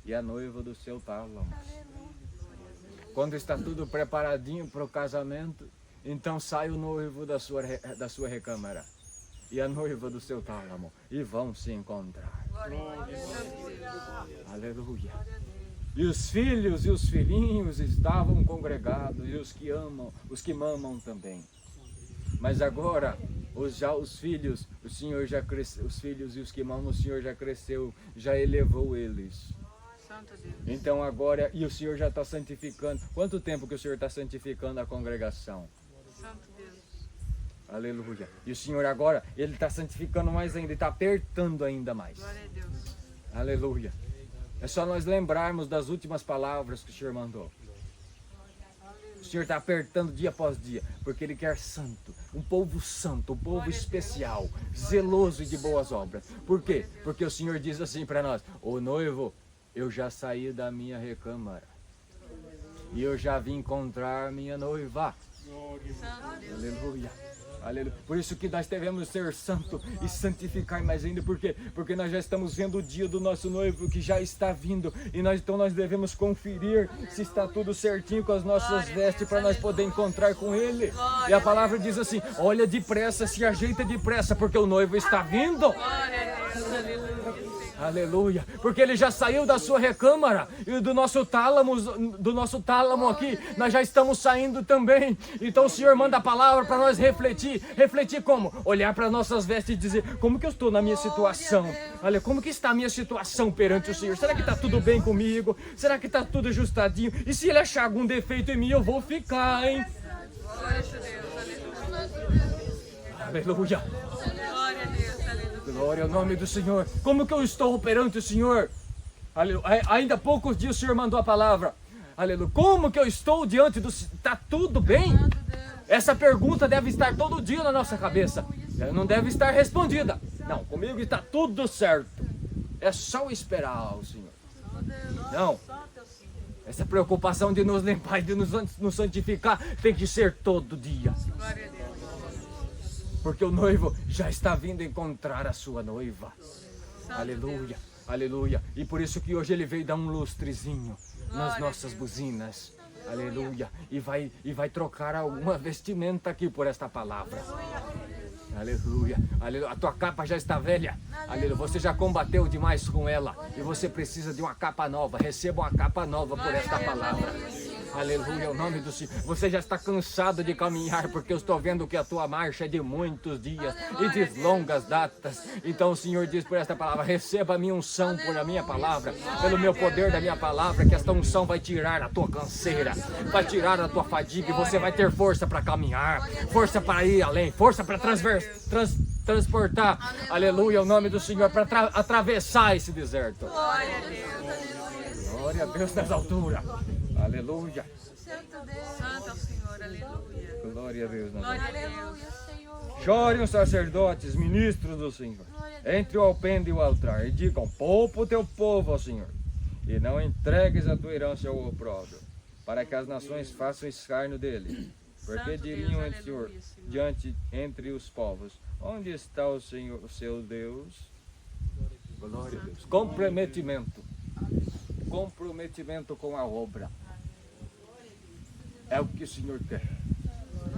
e a noiva do seu tálamo. Quando está tudo preparadinho para o casamento, então sai o noivo da sua recâmara e a noiva do seu tálamo, e vão se encontrar. Aleluia. E os filhos e os filhinhos estavam congregados, e os que amam, os que mamam também. Mas agora, os filhos, o Senhor já cresceu, os filhos e os que mamam, o Senhor já cresceu, já elevou eles. Santo Deus. Então agora, e o Senhor já está santificando. Quanto tempo que o Senhor está santificando a congregação? Santo Deus. Aleluia. E o Senhor agora, Ele está santificando mais ainda, Ele está apertando ainda mais. Glória a Deus. Aleluia. É só nós lembrarmos das últimas palavras que o Senhor mandou. O Senhor está apertando dia após dia, porque Ele quer santo, um povo especial, zeloso e de boas obras. Por quê? Porque o Senhor diz assim para nós: ô noivo, eu já saí da minha recâmara e eu já vim encontrar minha noiva. Santo Deus. Aleluia. Aleluia. Por isso que nós devemos ser santo e santificar mais ainda. Por quê? Porque nós já estamos vendo o dia do nosso noivo que já está vindo. E então nós devemos conferir se está tudo certinho com as nossas vestes para nós poder encontrar com ele. E a palavra diz assim: olha depressa, se ajeita depressa, porque o noivo está vindo. Glória a Deus. Aleluia. Aleluia, porque ele já saiu da sua recâmara e do nosso tálamo aqui, nós já estamos saindo também. Então o Senhor manda a palavra para nós refletir. Refletir como? Olhar para nossas vestes e dizer: como que eu estou na minha situação? Olha, como que está a minha situação perante o Senhor? Será que está tudo bem comigo? Será que está tudo ajustadinho? E se ele achar algum defeito em mim, eu vou ficar, hein? Glória a Deus. Aleluia. Aleluia. Glória a Deus. Aleluia. Glória ao nome do Senhor. Como que eu estou perante o Senhor? Aleluia. Ainda há poucos dias o Senhor mandou a palavra. Aleluia. Como que eu estou diante do Senhor? Está tudo bem? Essa pergunta deve estar todo dia na nossa cabeça. Ela não deve estar respondida. Não, comigo está tudo certo. É só esperar o Senhor. Não. Essa preocupação de nos limpar e de nos santificar tem que ser todo dia. Glória a Deus. Porque o noivo já está vindo encontrar a sua noiva. Aleluia, aleluia. E por isso que hoje ele veio dar um lustrezinho nas nossas buzinas. Aleluia. E vai trocar alguma vestimenta aqui por esta palavra. Aleluia, aleluia. A tua capa já está velha. Aleluia. Você já combateu demais com ela. E você precisa de uma capa nova. Receba uma capa nova por esta palavra. Aleluia, o nome do Senhor. Você já está cansado de caminhar, porque eu estou vendo que a tua marcha é de muitos dias e de longas datas. Então o Senhor diz por esta palavra: receba a minha unção por a minha palavra, pelo meu poder da minha palavra, que esta unção vai tirar a tua canseira, vai tirar a tua fadiga, e você vai ter força para caminhar, força para ir além, força para transportar, aleluia, o nome do Senhor, para atravessar esse deserto. Glória a Deus. Glória a Deus nas alturas. Aleluia. Santo é o Senhor. Aleluia. Glória a Deus nas alturas. Glória a Deus. Chorem os sacerdotes, ministros do Senhor, entre o alpendre e o altar, e digam: poupa o teu povo, ó Senhor, e não entregues a tua herança ao opróbrio, para que as nações façam escárnio dele. Porque diriam entre os povos: onde está o Senhor, o seu Deus? Glória a Deus. Comprometimento. Comprometimento com a obra. É o que o Senhor quer.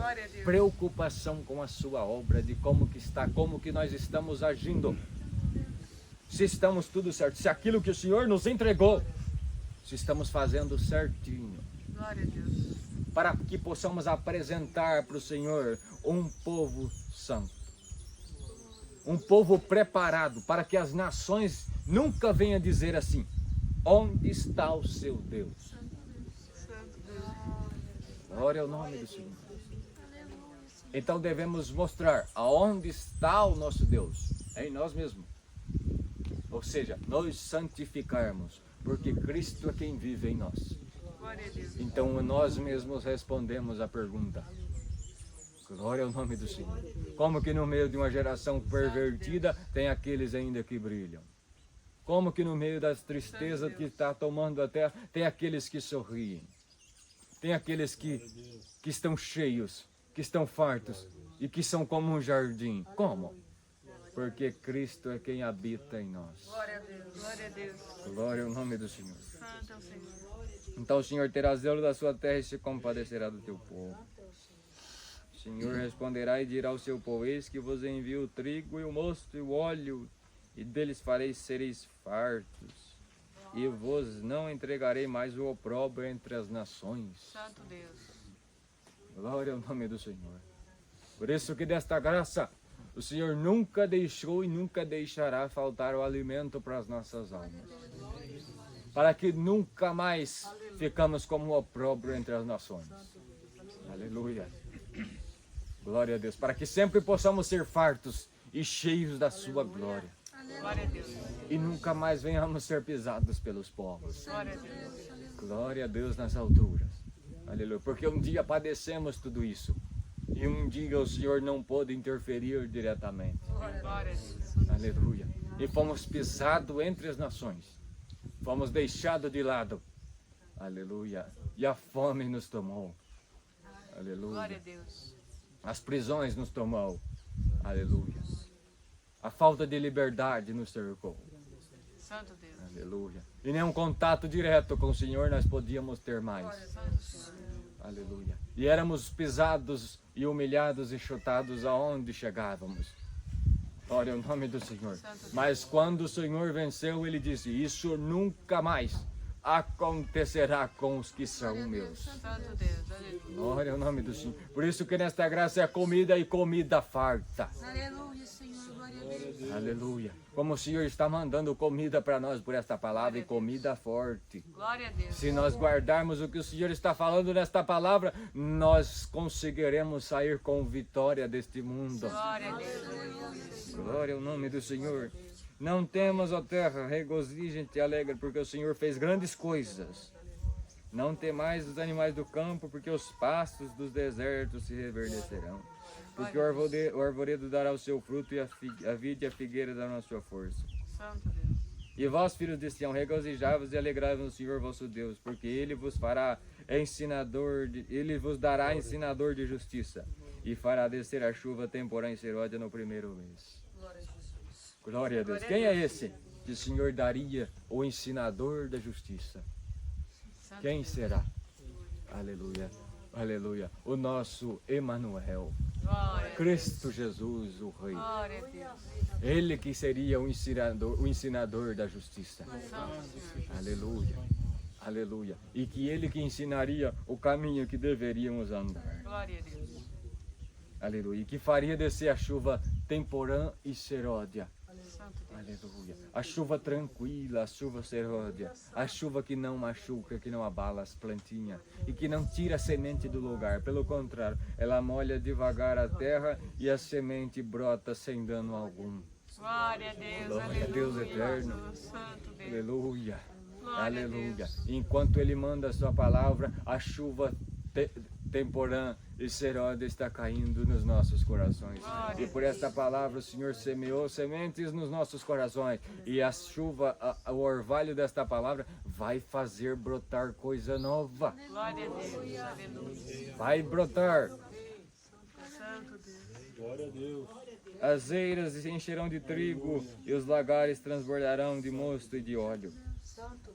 Glória a Deus. Preocupação com a sua obra, de como que está, como que nós estamos agindo. Se estamos tudo certo, se aquilo que o Senhor nos entregou, se estamos fazendo certinho. Glória a Deus. Para que possamos apresentar para o Senhor um povo santo. Um povo preparado para que as nações nunca venham dizer assim: onde está o seu Deus? Santo Deus. Glória ao nome do Senhor. Então devemos mostrar aonde está o nosso Deus. É em nós mesmos. Ou seja, nós santificarmos, porque Cristo é quem vive em nós. Glória a Deus. Então nós mesmos respondemos a pergunta. Glória ao nome do Senhor. Como que no meio de uma geração pervertida tem aqueles ainda que brilham? Como que no meio das tristezas que está tomando a terra tem aqueles que sorriem? Tem aqueles que estão cheios, que estão fartos e que são como um jardim. Como? Porque Cristo é quem habita em nós. Glória a Deus. Glória a Deus. Glória ao nome do Senhor. Santo é o Senhor. Então o Senhor terá zelo da sua terra e se compadecerá do teu povo. O Senhor responderá e dirá ao seu povo: eis que vos envio o trigo e o mosto e o óleo, e deles sereis fartos. E vos não entregarei mais o opróbrio entre as nações. Santo Deus. Glória ao nome do Senhor. Por isso que desta graça o Senhor nunca deixou e nunca deixará faltar o alimento para as nossas almas. Para que nunca mais ficamos como um opróbrio entre as nações. Aleluia. Glória a Deus. Para que sempre possamos ser fartos e cheios da sua glória. Glória a Deus. E nunca mais venhamos ser pisados pelos povos. Glória a Deus. Glória a Deus nas alturas. Aleluia. Porque um dia padecemos tudo isso. E um dia o Senhor não pôde interferir diretamente. Glória a Deus. Aleluia. E fomos pisados entre as nações. Fomos deixados de lado. Aleluia. E a fome nos tomou. Glória a Aleluia. Deus. As prisões nos tomou. Aleluia. A falta de liberdade nos cercou. Santo Deus. Aleluia. E nenhum contato direto com o Senhor nós podíamos ter mais. Santo Senhor. Aleluia. E éramos pisados e humilhados e chutados aonde chegávamos. Glória ao nome do Senhor. Mas quando o Senhor venceu, Ele disse: isso nunca mais acontecerá com os que são meus. Santo Deus. Aleluia. Glória ao nome do Senhor. Por isso que nesta graça é comida e comida farta. Aleluia, Senhor. Glória a Deus. Aleluia. Como o Senhor está mandando comida para nós por esta palavra e comida forte. Glória a Deus. Se nós guardarmos o que o Senhor está falando nesta palavra, nós conseguiremos sair com vitória deste mundo. Glória a Deus. Glória ao nome do Senhor. Não temas, ó terra, regozija-te e alegre, porque o Senhor fez grandes coisas. Não temais os animais do campo, porque os pastos dos desertos se reverdecerão. Porque o arvoredo dará o seu fruto, e a vide e a figueira darão a sua força. Santo Deus. E vós, filhos de Sião, regozijai-vos e alegrai-vos no Senhor vosso Deus, porque Ele vos fará Ele vos dará ensinador de justiça, e fará descer a chuva temporã e seródia no primeiro mês. Glória a Deus. Quem é esse que o Senhor daria o ensinador da justiça? Santo Quem Deus. será? Aleluia, aleluia. O nosso Emanuel, Glória a Cristo Jesus, o Rei. Glória a Deus. Ele que seria o ensinador da justiça. Santo Senhor. Aleluia, aleluia. E que Ele que ensinaria o caminho que deveríamos andar. Glória a Deus. Aleluia. E que faria descer a chuva temporã e seródia. Santo Deus. Aleluia. A chuva tranquila, a chuva seródia. A chuva que não machuca, que não abala as plantinhas. E que não tira a semente do lugar. Pelo contrário, ela molha devagar a terra e a semente brota sem dano algum. Glória a Deus. Glória a Deus eterno. Santo Deus. Aleluia. Glória a Aleluia. Deus. Enquanto Ele manda a sua palavra, a chuva temporã e seródia está caindo nos nossos corações. Glória E por esta palavra o Senhor semeou sementes nos nossos corações. E a chuva, o orvalho desta palavra vai fazer brotar coisa nova. Glória a Deus. Aleluia. Vai brotar. Santo Deus. Glória a Deus. As eiras se encherão de trigo e os lagares transbordarão de mosto e de óleo.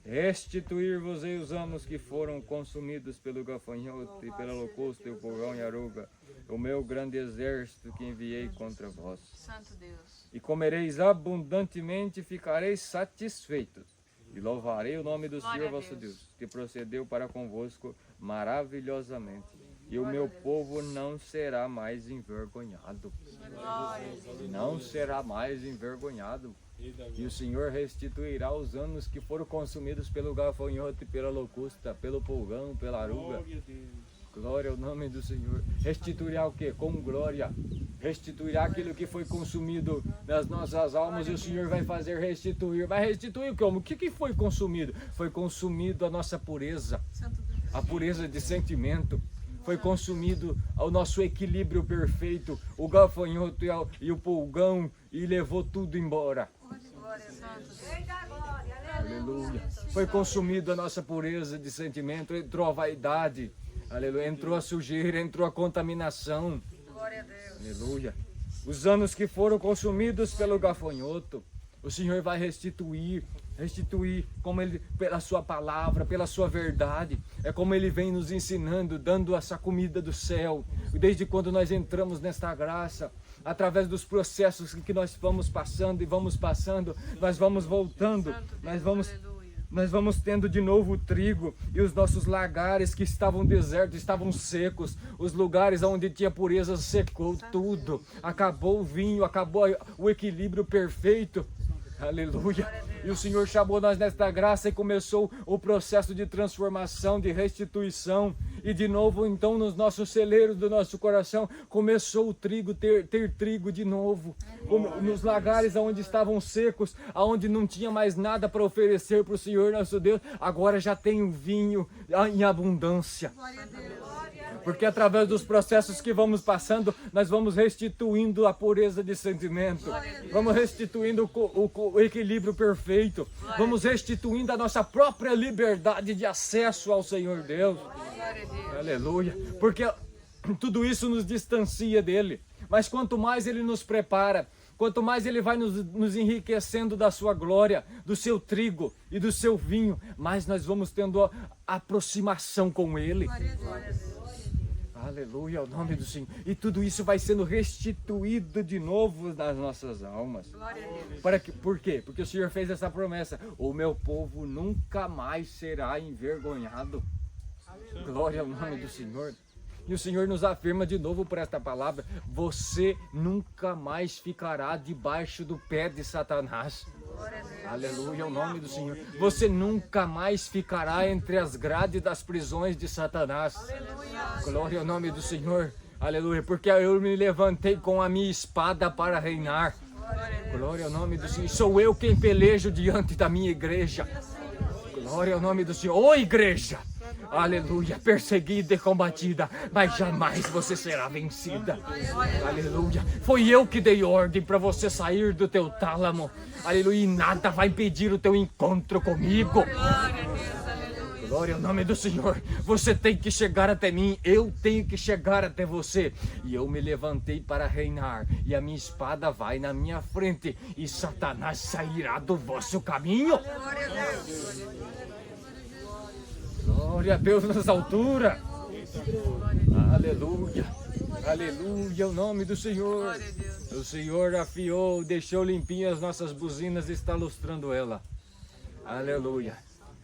Restituir-vos-ei os anos que foram consumidos pelo gafanhoto e pela locusta e o pulgão e a aruga. o meu grande exército que enviei contra vós. Santo Deus. E comereis abundantemente e ficareis satisfeitos. E louvarei o nome do Glória Senhor a vosso Deus. Deus, que procedeu para convosco maravilhosamente. E o meu povo não será mais envergonhado. Glória a Deus. Não será mais envergonhado. E o Senhor restituirá os anos que foram consumidos pelo gafanhoto e pela locusta, pelo pulgão, pela aruga. Glória a Deus. Glória ao nome do Senhor. Restituirá o que? Com glória. Restituirá aquilo que foi consumido nas nossas almas e o Senhor vai fazer restituir. Vai restituir como? O que foi consumido? Foi consumido a nossa pureza, Santo Deus. a pureza de sentimento. Foi consumido o nosso equilíbrio perfeito, o gafanhoto e o pulgão, e levou tudo embora. Aleluia. Foi consumido a nossa pureza de sentimento, entrou a vaidade, aleluia, entrou a sujeira, entrou a contaminação. Glória a Deus. Aleluia. Os anos que foram consumidos pelo gafanhoto, o Senhor vai restituir como Ele, pela sua palavra, pela sua verdade. É como Ele vem nos ensinando, dando essa comida do céu. Desde quando nós entramos nesta graça, através dos processos que nós vamos passando e vamos passando, nós vamos voltando, Santo Deus. nós vamos Aleluia. nós vamos tendo de novo o trigo e os nossos lagares que estavam desertos, estavam secos. Os lugares onde tinha pureza secou tudo. Acabou o vinho, acabou o equilíbrio perfeito. Aleluia. E o Senhor chamou nós nesta graça e começou o processo de transformação, de restituição. E de novo, então, nos nossos celeiros do nosso coração, começou o trigo, ter trigo de novo. Nos lagares onde estavam secos, onde não tinha mais nada para oferecer para o Senhor nosso Deus, agora já tem o vinho em abundância. Glória a Deus. Porque através dos processos que vamos passando, nós vamos restituindo a pureza de sentimento. Vamos restituindo o equilíbrio perfeito. Vamos restituindo a nossa própria liberdade de acesso ao Senhor Deus. Aleluia. Porque tudo isso nos distancia dele. Mas quanto mais ele nos prepara, quanto mais ele vai nos enriquecendo da sua glória, do seu trigo e do seu vinho, mais nós vamos tendo a aproximação com ele. Glória a Deus. Aleluia, ao nome do Senhor. E tudo isso vai sendo restituído de novo nas nossas almas. Glória a Deus. Por quê? Porque o Senhor fez essa promessa. O meu povo nunca mais será envergonhado. Glória ao nome do Senhor. E o Senhor nos afirma de novo por esta palavra: você nunca mais ficará debaixo do pé de Satanás. Aleluia, ao nome do Senhor. Você nunca mais ficará entre as grades das prisões de Satanás. Glória ao nome do Senhor. Aleluia, porque eu me levantei com a minha espada para reinar. Glória ao nome do Senhor. Sou eu quem pelejo diante da minha igreja. Glória ao nome do Senhor. Ô igreja! Aleluia, perseguida e combatida, mas jamais você será vencida. Aleluia, foi eu que dei ordem para você sair do teu tálamo. Aleluia, e nada vai impedir o teu encontro comigo. Glória a Deus. Aleluia. Glória ao nome do Senhor. Você tem que chegar até mim, eu tenho que chegar até você. E eu me levantei para reinar, e a minha espada vai na minha frente, e Satanás sairá do vosso caminho. Glória a Deus. Glória a Deus nas alturas. Aleluia. Aleluia, o nome do Senhor. Glória a Deus. O Senhor afiou, deixou limpinhas as nossas buzinas e está lustrando ela. Aleluia.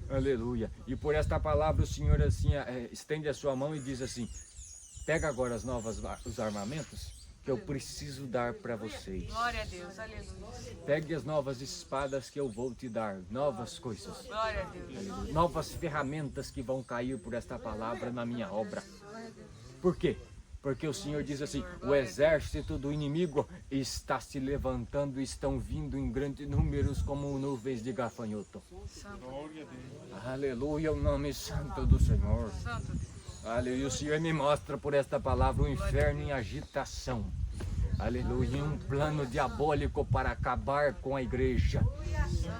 Aleluia. E por esta palavra o Senhor assim estende a sua mão e diz assim: pega agora os armamentos que eu preciso dar para vocês. Glória a Deus. Aleluia. Pegue as novas espadas que eu vou te dar, novas coisas. Glória a Deus. Novas ferramentas que vão cair por esta palavra na minha obra. Por quê? Porque o Senhor diz assim: o exército do inimigo está se levantando, estão vindo em grandes números como nuvens de gafanhoto. Glória a Deus. Aleluia, o nome santo do Senhor. Santo Deus. Aleluia, o Senhor me mostra por esta palavra o inferno em agitação. Aleluia, um plano diabólico para acabar com a igreja.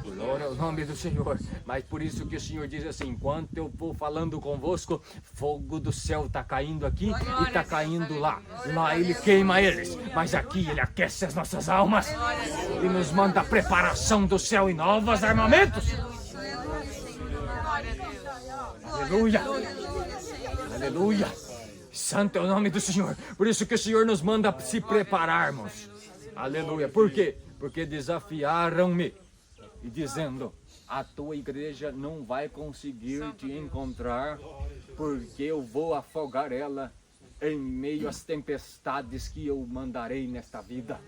Glória ao nome do Senhor. Mas por isso que o Senhor diz assim: enquanto eu vou falando convosco, fogo do céu está caindo aqui e está caindo lá. Lá ele queima eles, mas aqui ele aquece as nossas almas e nos manda a preparação do céu e novos armamentos. Aleluia. Aleluia. Santo é o nome do Senhor. Por isso que o Senhor nos manda se prepararmos. Aleluia. Por quê? Porque desafiaram-me e dizendo: a tua igreja não vai conseguir te encontrar, porque eu vou afogar ela em meio às tempestades que eu mandarei nesta vida.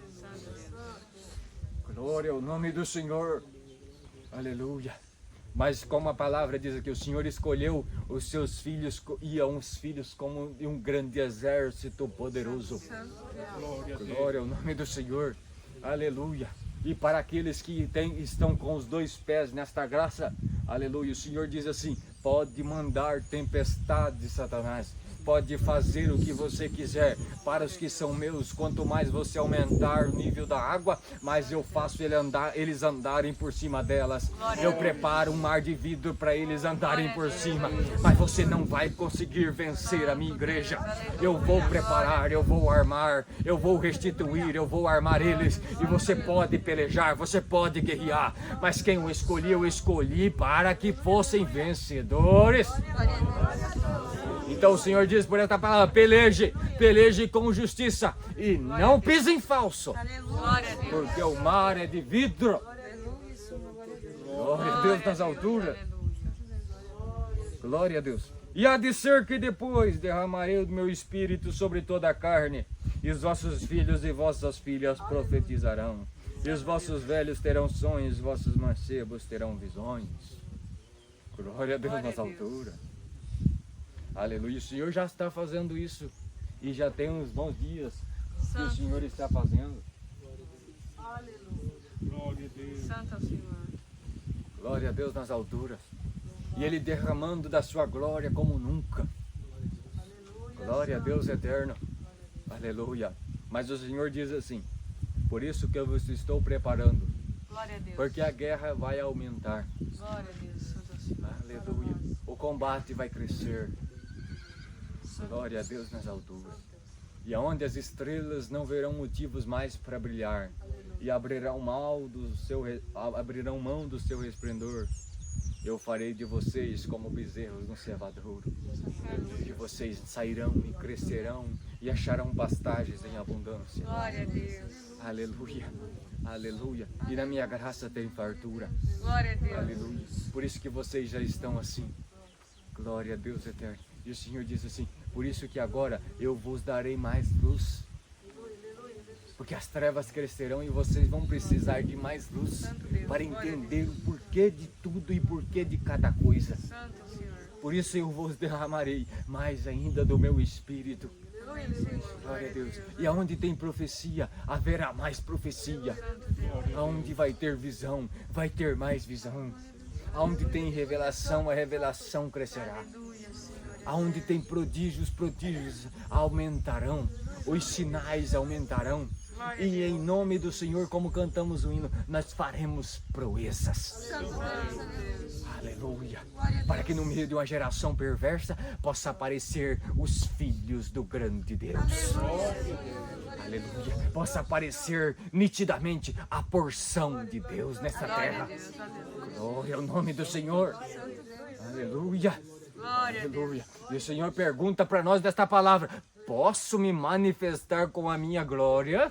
Glória ao nome do Senhor. Aleluia. Mas como a palavra diz aqui, o Senhor escolheu os seus filhos e os filhos como de um grande exército poderoso. Glória ao nome do Senhor. Aleluia. E para aqueles que estão com os 2 pés nesta graça, aleluia, o Senhor diz assim: pode mandar tempestade, Satanás. Pode fazer o que você quiser. Para os que são meus, quanto mais você aumentar o nível da água, mais eu faço eles andarem por cima delas. Eu preparo um mar de vidro para eles andarem por cima. Mas você não vai conseguir vencer a minha igreja. Eu vou preparar, eu vou armar, eu vou restituir, eu vou armar eles. E você pode pelejar, você pode guerrear. Mas quem eu escolhi para que fossem vencedores. Então o Senhor diz por esta palavra: peleje com justiça e não pise em falso, porque o mar é de vidro. Glória a Deus nas alturas. Glória a Deus. E há de ser que depois derramarei o meu espírito sobre toda a carne, e os vossos filhos e vossas filhas profetizarão, e os vossos velhos terão sonhos, e os vossos mancebos terão visões. Glória a Deus nas alturas. Aleluia, o Senhor já está fazendo isso. E já tem uns bons dias que o Senhor está fazendo. Aleluia. Glória a Deus. Santo é o Senhor. Glória a Deus nas alturas. E Ele derramando da sua glória como nunca. Glória a Deus eterno. Aleluia. Mas o Senhor diz assim: por isso que eu vos estou preparando. Glória a Deus. Porque a guerra vai aumentar. Glória a Deus. Santo é o Senhor. Aleluia. O combate vai crescer. Glória a Deus nas alturas. E aonde as estrelas não verão motivos mais para brilhar, e abrirão mão do seu resplendor, eu farei de vocês como bezerros no cevadouro. Que vocês sairão e crescerão e acharão pastagens em abundância. Glória a Deus. Aleluia. Aleluia. E na minha graça tem fartura. Glória a Deus. Aleluia. Por isso que vocês já estão assim. Glória a Deus eterno. E o Senhor diz assim: por isso que agora eu vos darei mais luz. Porque as trevas crescerão e vocês vão precisar de mais luz para entender o porquê de tudo e porquê de cada coisa. Santo é o Senhor. Por isso eu vos derramarei mais ainda do meu Espírito. Glória a Deus. E aonde tem profecia, haverá mais profecia. Aonde vai ter visão, vai ter mais visão. Aonde tem revelação, a revelação crescerá. Aonde tem prodígios, prodígios aumentarão. Os sinais aumentarão. E em nome do Senhor, como cantamos o hino, nós faremos proezas. Aleluia. Para que no meio de uma geração perversa possa aparecer os filhos do grande Deus. Aleluia. Possa aparecer nitidamente a porção de Deus nessa terra. Glória ao nome do Senhor. Aleluia. Aleluia. E o Senhor pergunta para nós desta palavra: posso me manifestar com a minha glória?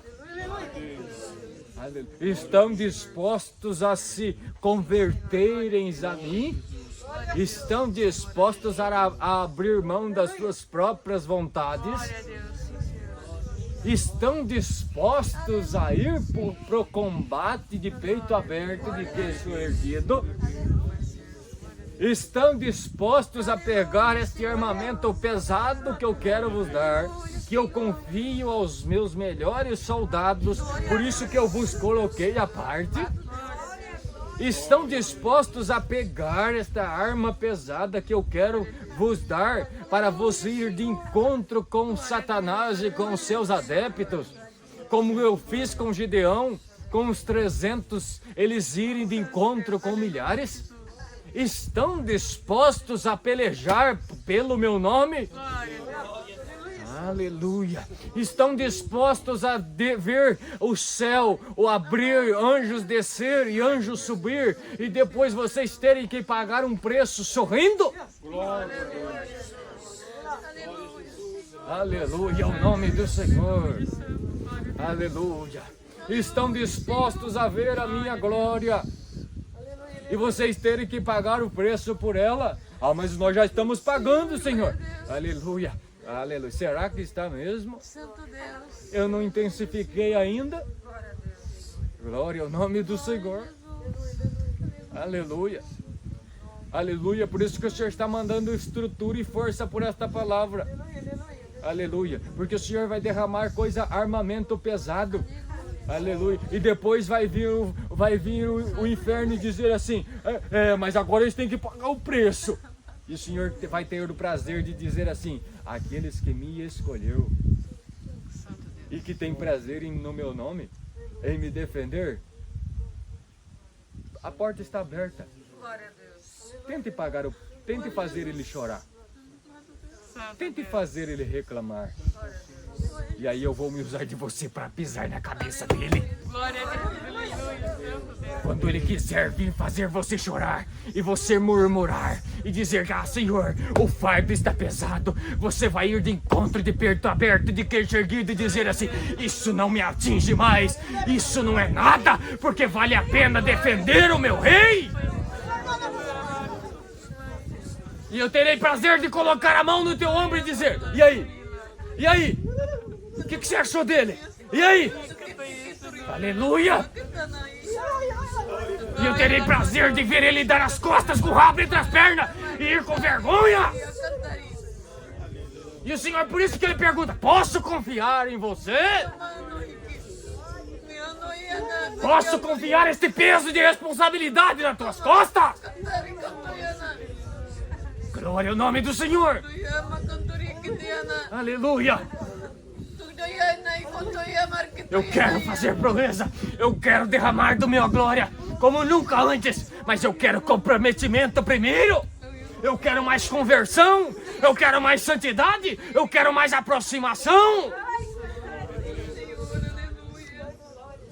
Aleluia. Estão dispostos a se converterem a mim? Estão dispostos a abrir mão das suas próprias vontades? Estão dispostos a ir para o combate de peito aberto, de queixo erguido? Estão dispostos a pegar este armamento pesado que eu quero vos dar, que eu confio aos meus melhores soldados, por isso que eu vos coloquei à parte? Estão dispostos a pegar esta arma pesada que eu quero vos dar, para vos ir de encontro com Satanás e com os seus adeptos, como eu fiz com Gideão, com os 300, eles irem de encontro com milhares? Estão dispostos a pelejar pelo meu nome? Aleluia. Estão dispostos a ver o céu, ou abrir, anjos descer e anjos subir, e depois vocês terem que pagar um preço sorrindo? Aleluia, o nome do Senhor. Aleluia. Estão dispostos a ver a minha glória. E vocês terem que pagar o preço por ela. Ah, mas nós já estamos pagando, Senhor. Aleluia. Aleluia. Será que está mesmo? Santo Deus. Eu não intensifiquei ainda. Glória ao nome do Senhor. Aleluia. Aleluia. Por isso que o Senhor está mandando estrutura e força por esta palavra. Aleluia. Porque o Senhor vai derramar armamento pesado. Aleluia. E depois vai vir o inferno e dizer assim, mas agora eles têm que pagar o preço. E o Senhor vai ter o prazer de dizer assim, aqueles que me escolheu e que tem prazer no meu nome, em me defender, a porta está aberta. Glória a Deus. Tente fazer ele chorar. Santo Tente Deus. fazer ele reclamar. E aí eu vou me usar de você para pisar na cabeça dele. Glória a Deus. Aleluia. Santo Deus. Quando ele quiser vir fazer você chorar e você murmurar e dizer, Senhor, o fardo está pesado, você vai ir de encontro de peito aberto, de queixo erguido e dizer assim, isso não me atinge mais, isso não é nada, porque vale a pena defender o meu rei. E eu terei prazer de colocar a mão no teu ombro e dizer, e aí? E aí? O que você achou dele? E aí? Aleluia! E eu terei prazer de ver ele dar as costas com o rabo entre as pernas e ir com vergonha. E o Senhor, por isso que ele pergunta, posso confiar em você? Posso confiar este peso de responsabilidade nas tuas costas? Glória ao nome do Senhor. Aleluia. Eu quero fazer proeza, eu quero derramar do minha glória como nunca antes, mas eu quero comprometimento primeiro, eu quero mais conversão, eu quero mais santidade, eu quero mais aproximação.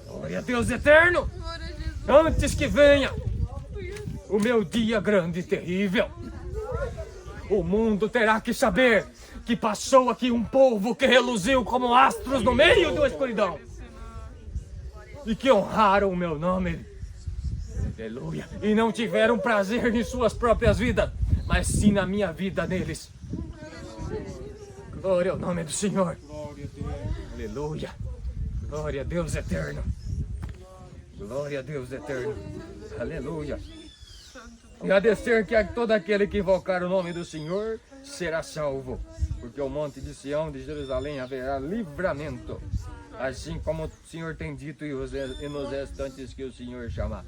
Glória a Deus eterno, antes que venha o meu dia grande e terrível, o mundo terá que saber que passou aqui um povo que reluziu como astros no meio da escuridão e que honraram o meu nome, aleluia, e não tiveram prazer em suas próprias vidas, mas sim na minha vida neles. Glória ao nome do Senhor. Aleluia. Glória a Deus eterno. Glória a Deus eterno. Aleluia. E a descer que todo aquele que invocar o nome do Senhor será salvo, porque o monte de Sião de Jerusalém haverá livramento, assim como o Senhor tem dito e nos restantes que o Senhor chamar.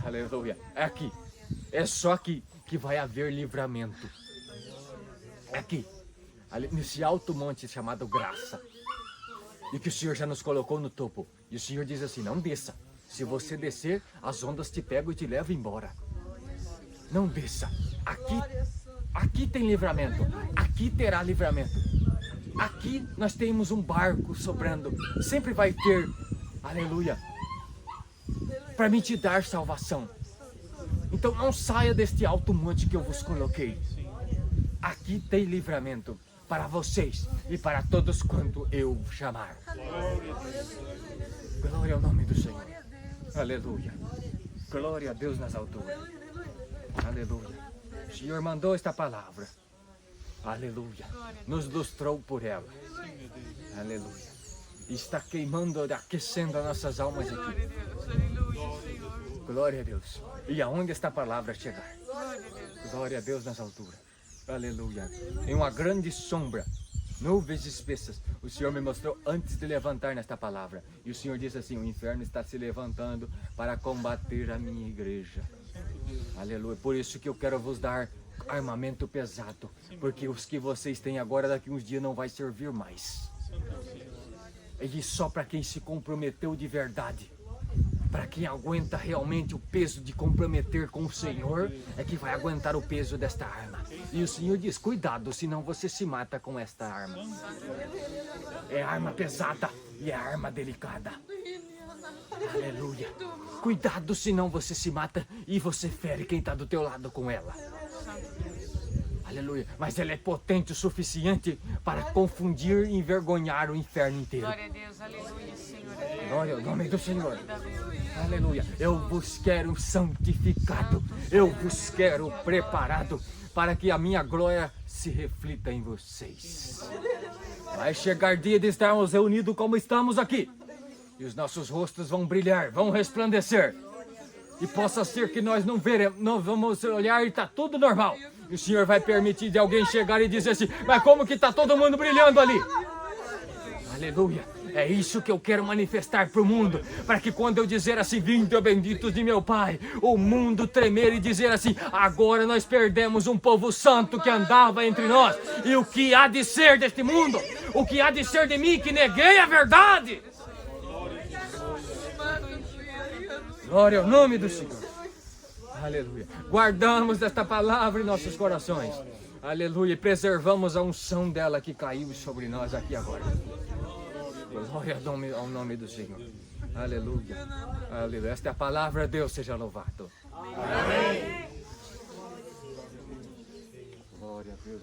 Aleluia. É aqui, é só aqui que vai haver livramento. Aqui, nesse alto monte chamado Graça, e que o Senhor já nos colocou no topo. E o Senhor diz assim, não desça. Se você descer, as ondas te pegam e te levam embora. Não desça. Aqui tem livramento. Aqui terá livramento. Aqui nós temos um barco sobrando. Sempre vai ter, aleluia, para me te dar salvação. Então não saia deste alto monte que eu vos coloquei. Aqui tem livramento para vocês e para todos quanto eu chamar. Glória ao nome do Senhor. Aleluia. Glória a Deus nas alturas. Aleluia. O Senhor mandou esta palavra. Aleluia. Nos lustrou por ela. Aleluia. Está queimando, aquecendo as nossas almas aqui. Glória a Deus. E aonde esta palavra chegar? Glória a Deus nas alturas. Aleluia. Em uma grande sombra, nuvens espessas, o Senhor me mostrou antes de levantar nesta palavra. E o Senhor disse assim, o inferno está se levantando para combater a minha igreja. Aleluia. Por isso que eu quero vos dar armamento pesado, porque os que vocês têm agora daqui uns dias não vai servir mais. E só para quem se comprometeu de verdade, para quem aguenta realmente o peso de comprometer com o Senhor, é que vai aguentar o peso desta arma. E o Senhor diz, cuidado, senão você se mata com esta arma. É arma pesada e é arma delicada. Aleluia. Cuidado, senão você se mata e você fere quem está do teu lado com ela. Aleluia. Mas Ele é potente o suficiente para confundir e envergonhar o inferno inteiro. Glória a Deus, aleluia, Senhor. Glória ao nome do Senhor. Aleluia. Eu vos quero santificado. Eu vos quero preparado para que a minha glória se reflita em vocês. Vai chegar dia de estarmos reunidos como estamos aqui. E os nossos rostos vão brilhar, vão resplandecer. E possa ser que nós não vamos olhar e está tudo normal. E o Senhor vai permitir de alguém chegar e dizer assim, mas como que está todo mundo brilhando ali? Aleluia. É isso que eu quero manifestar para o mundo. Para que quando eu dizer assim, vinde, ó benditos de meu Pai, o mundo tremer e dizer assim, agora nós perdemos um povo santo que andava entre nós. E o que há de ser deste mundo? O que há de ser de mim que neguei a verdade? Glória ao nome do Senhor. Aleluia. Guardamos esta palavra em nossos corações. Aleluia. E preservamos a unção dela que caiu sobre nós aqui agora. Glória ao nome do Senhor. Aleluia. Aleluia. Esta é a palavra, Deus seja louvado. Amém. Glória a Deus.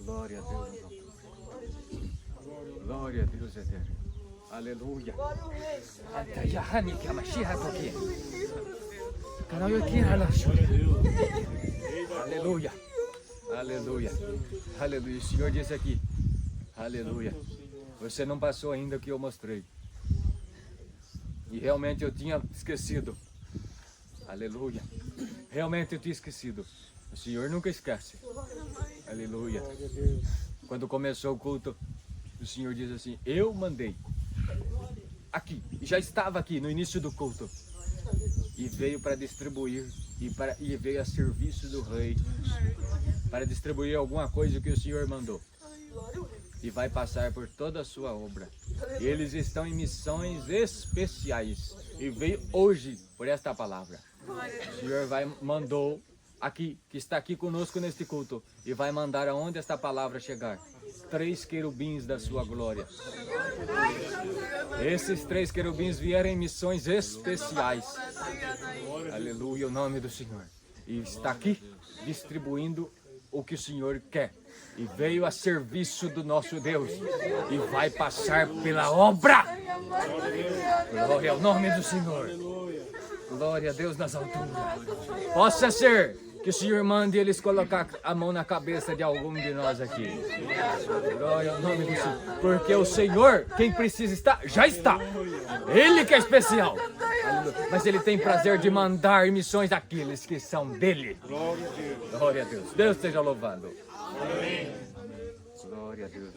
Glória a Deus. Glória a Deus eterno. Aleluia. Aleluia. Aleluia. Aleluia. O Senhor disse aqui. Aleluia. Você não passou ainda o que eu mostrei. E realmente eu tinha esquecido. Aleluia. Realmente eu tinha esquecido. O Senhor nunca esquece. Aleluia. Quando começou o culto, o Senhor diz assim, eu mandei. Aqui, e já estava aqui no início do culto. E veio para distribuir, e veio a serviço do Rei. Para distribuir alguma coisa que o Senhor mandou. E vai passar por toda a sua obra. Eles estão em missões especiais. E veio hoje por esta palavra. O Senhor mandou aqui, que está aqui conosco neste culto. E vai mandar aonde esta palavra chegar. 3 querubins da sua glória. Esses 3 querubins vieram em missões especiais. Aleluia, o nome do Senhor. E está aqui distribuindo o que o Senhor quer. E veio a serviço do nosso Deus. E vai passar pela obra. Glória ao nome do Senhor. Glória a Deus nas alturas. Possa ser que o Senhor mande eles colocar a mão na cabeça de algum de nós aqui. Glória ao nome do Senhor. Porque o Senhor, quem precisa estar, já está. Ele que é especial. Mas Ele tem prazer de mandar missões àqueles que são dele. Glória a Deus. Deus seja louvado. Glória a Deus.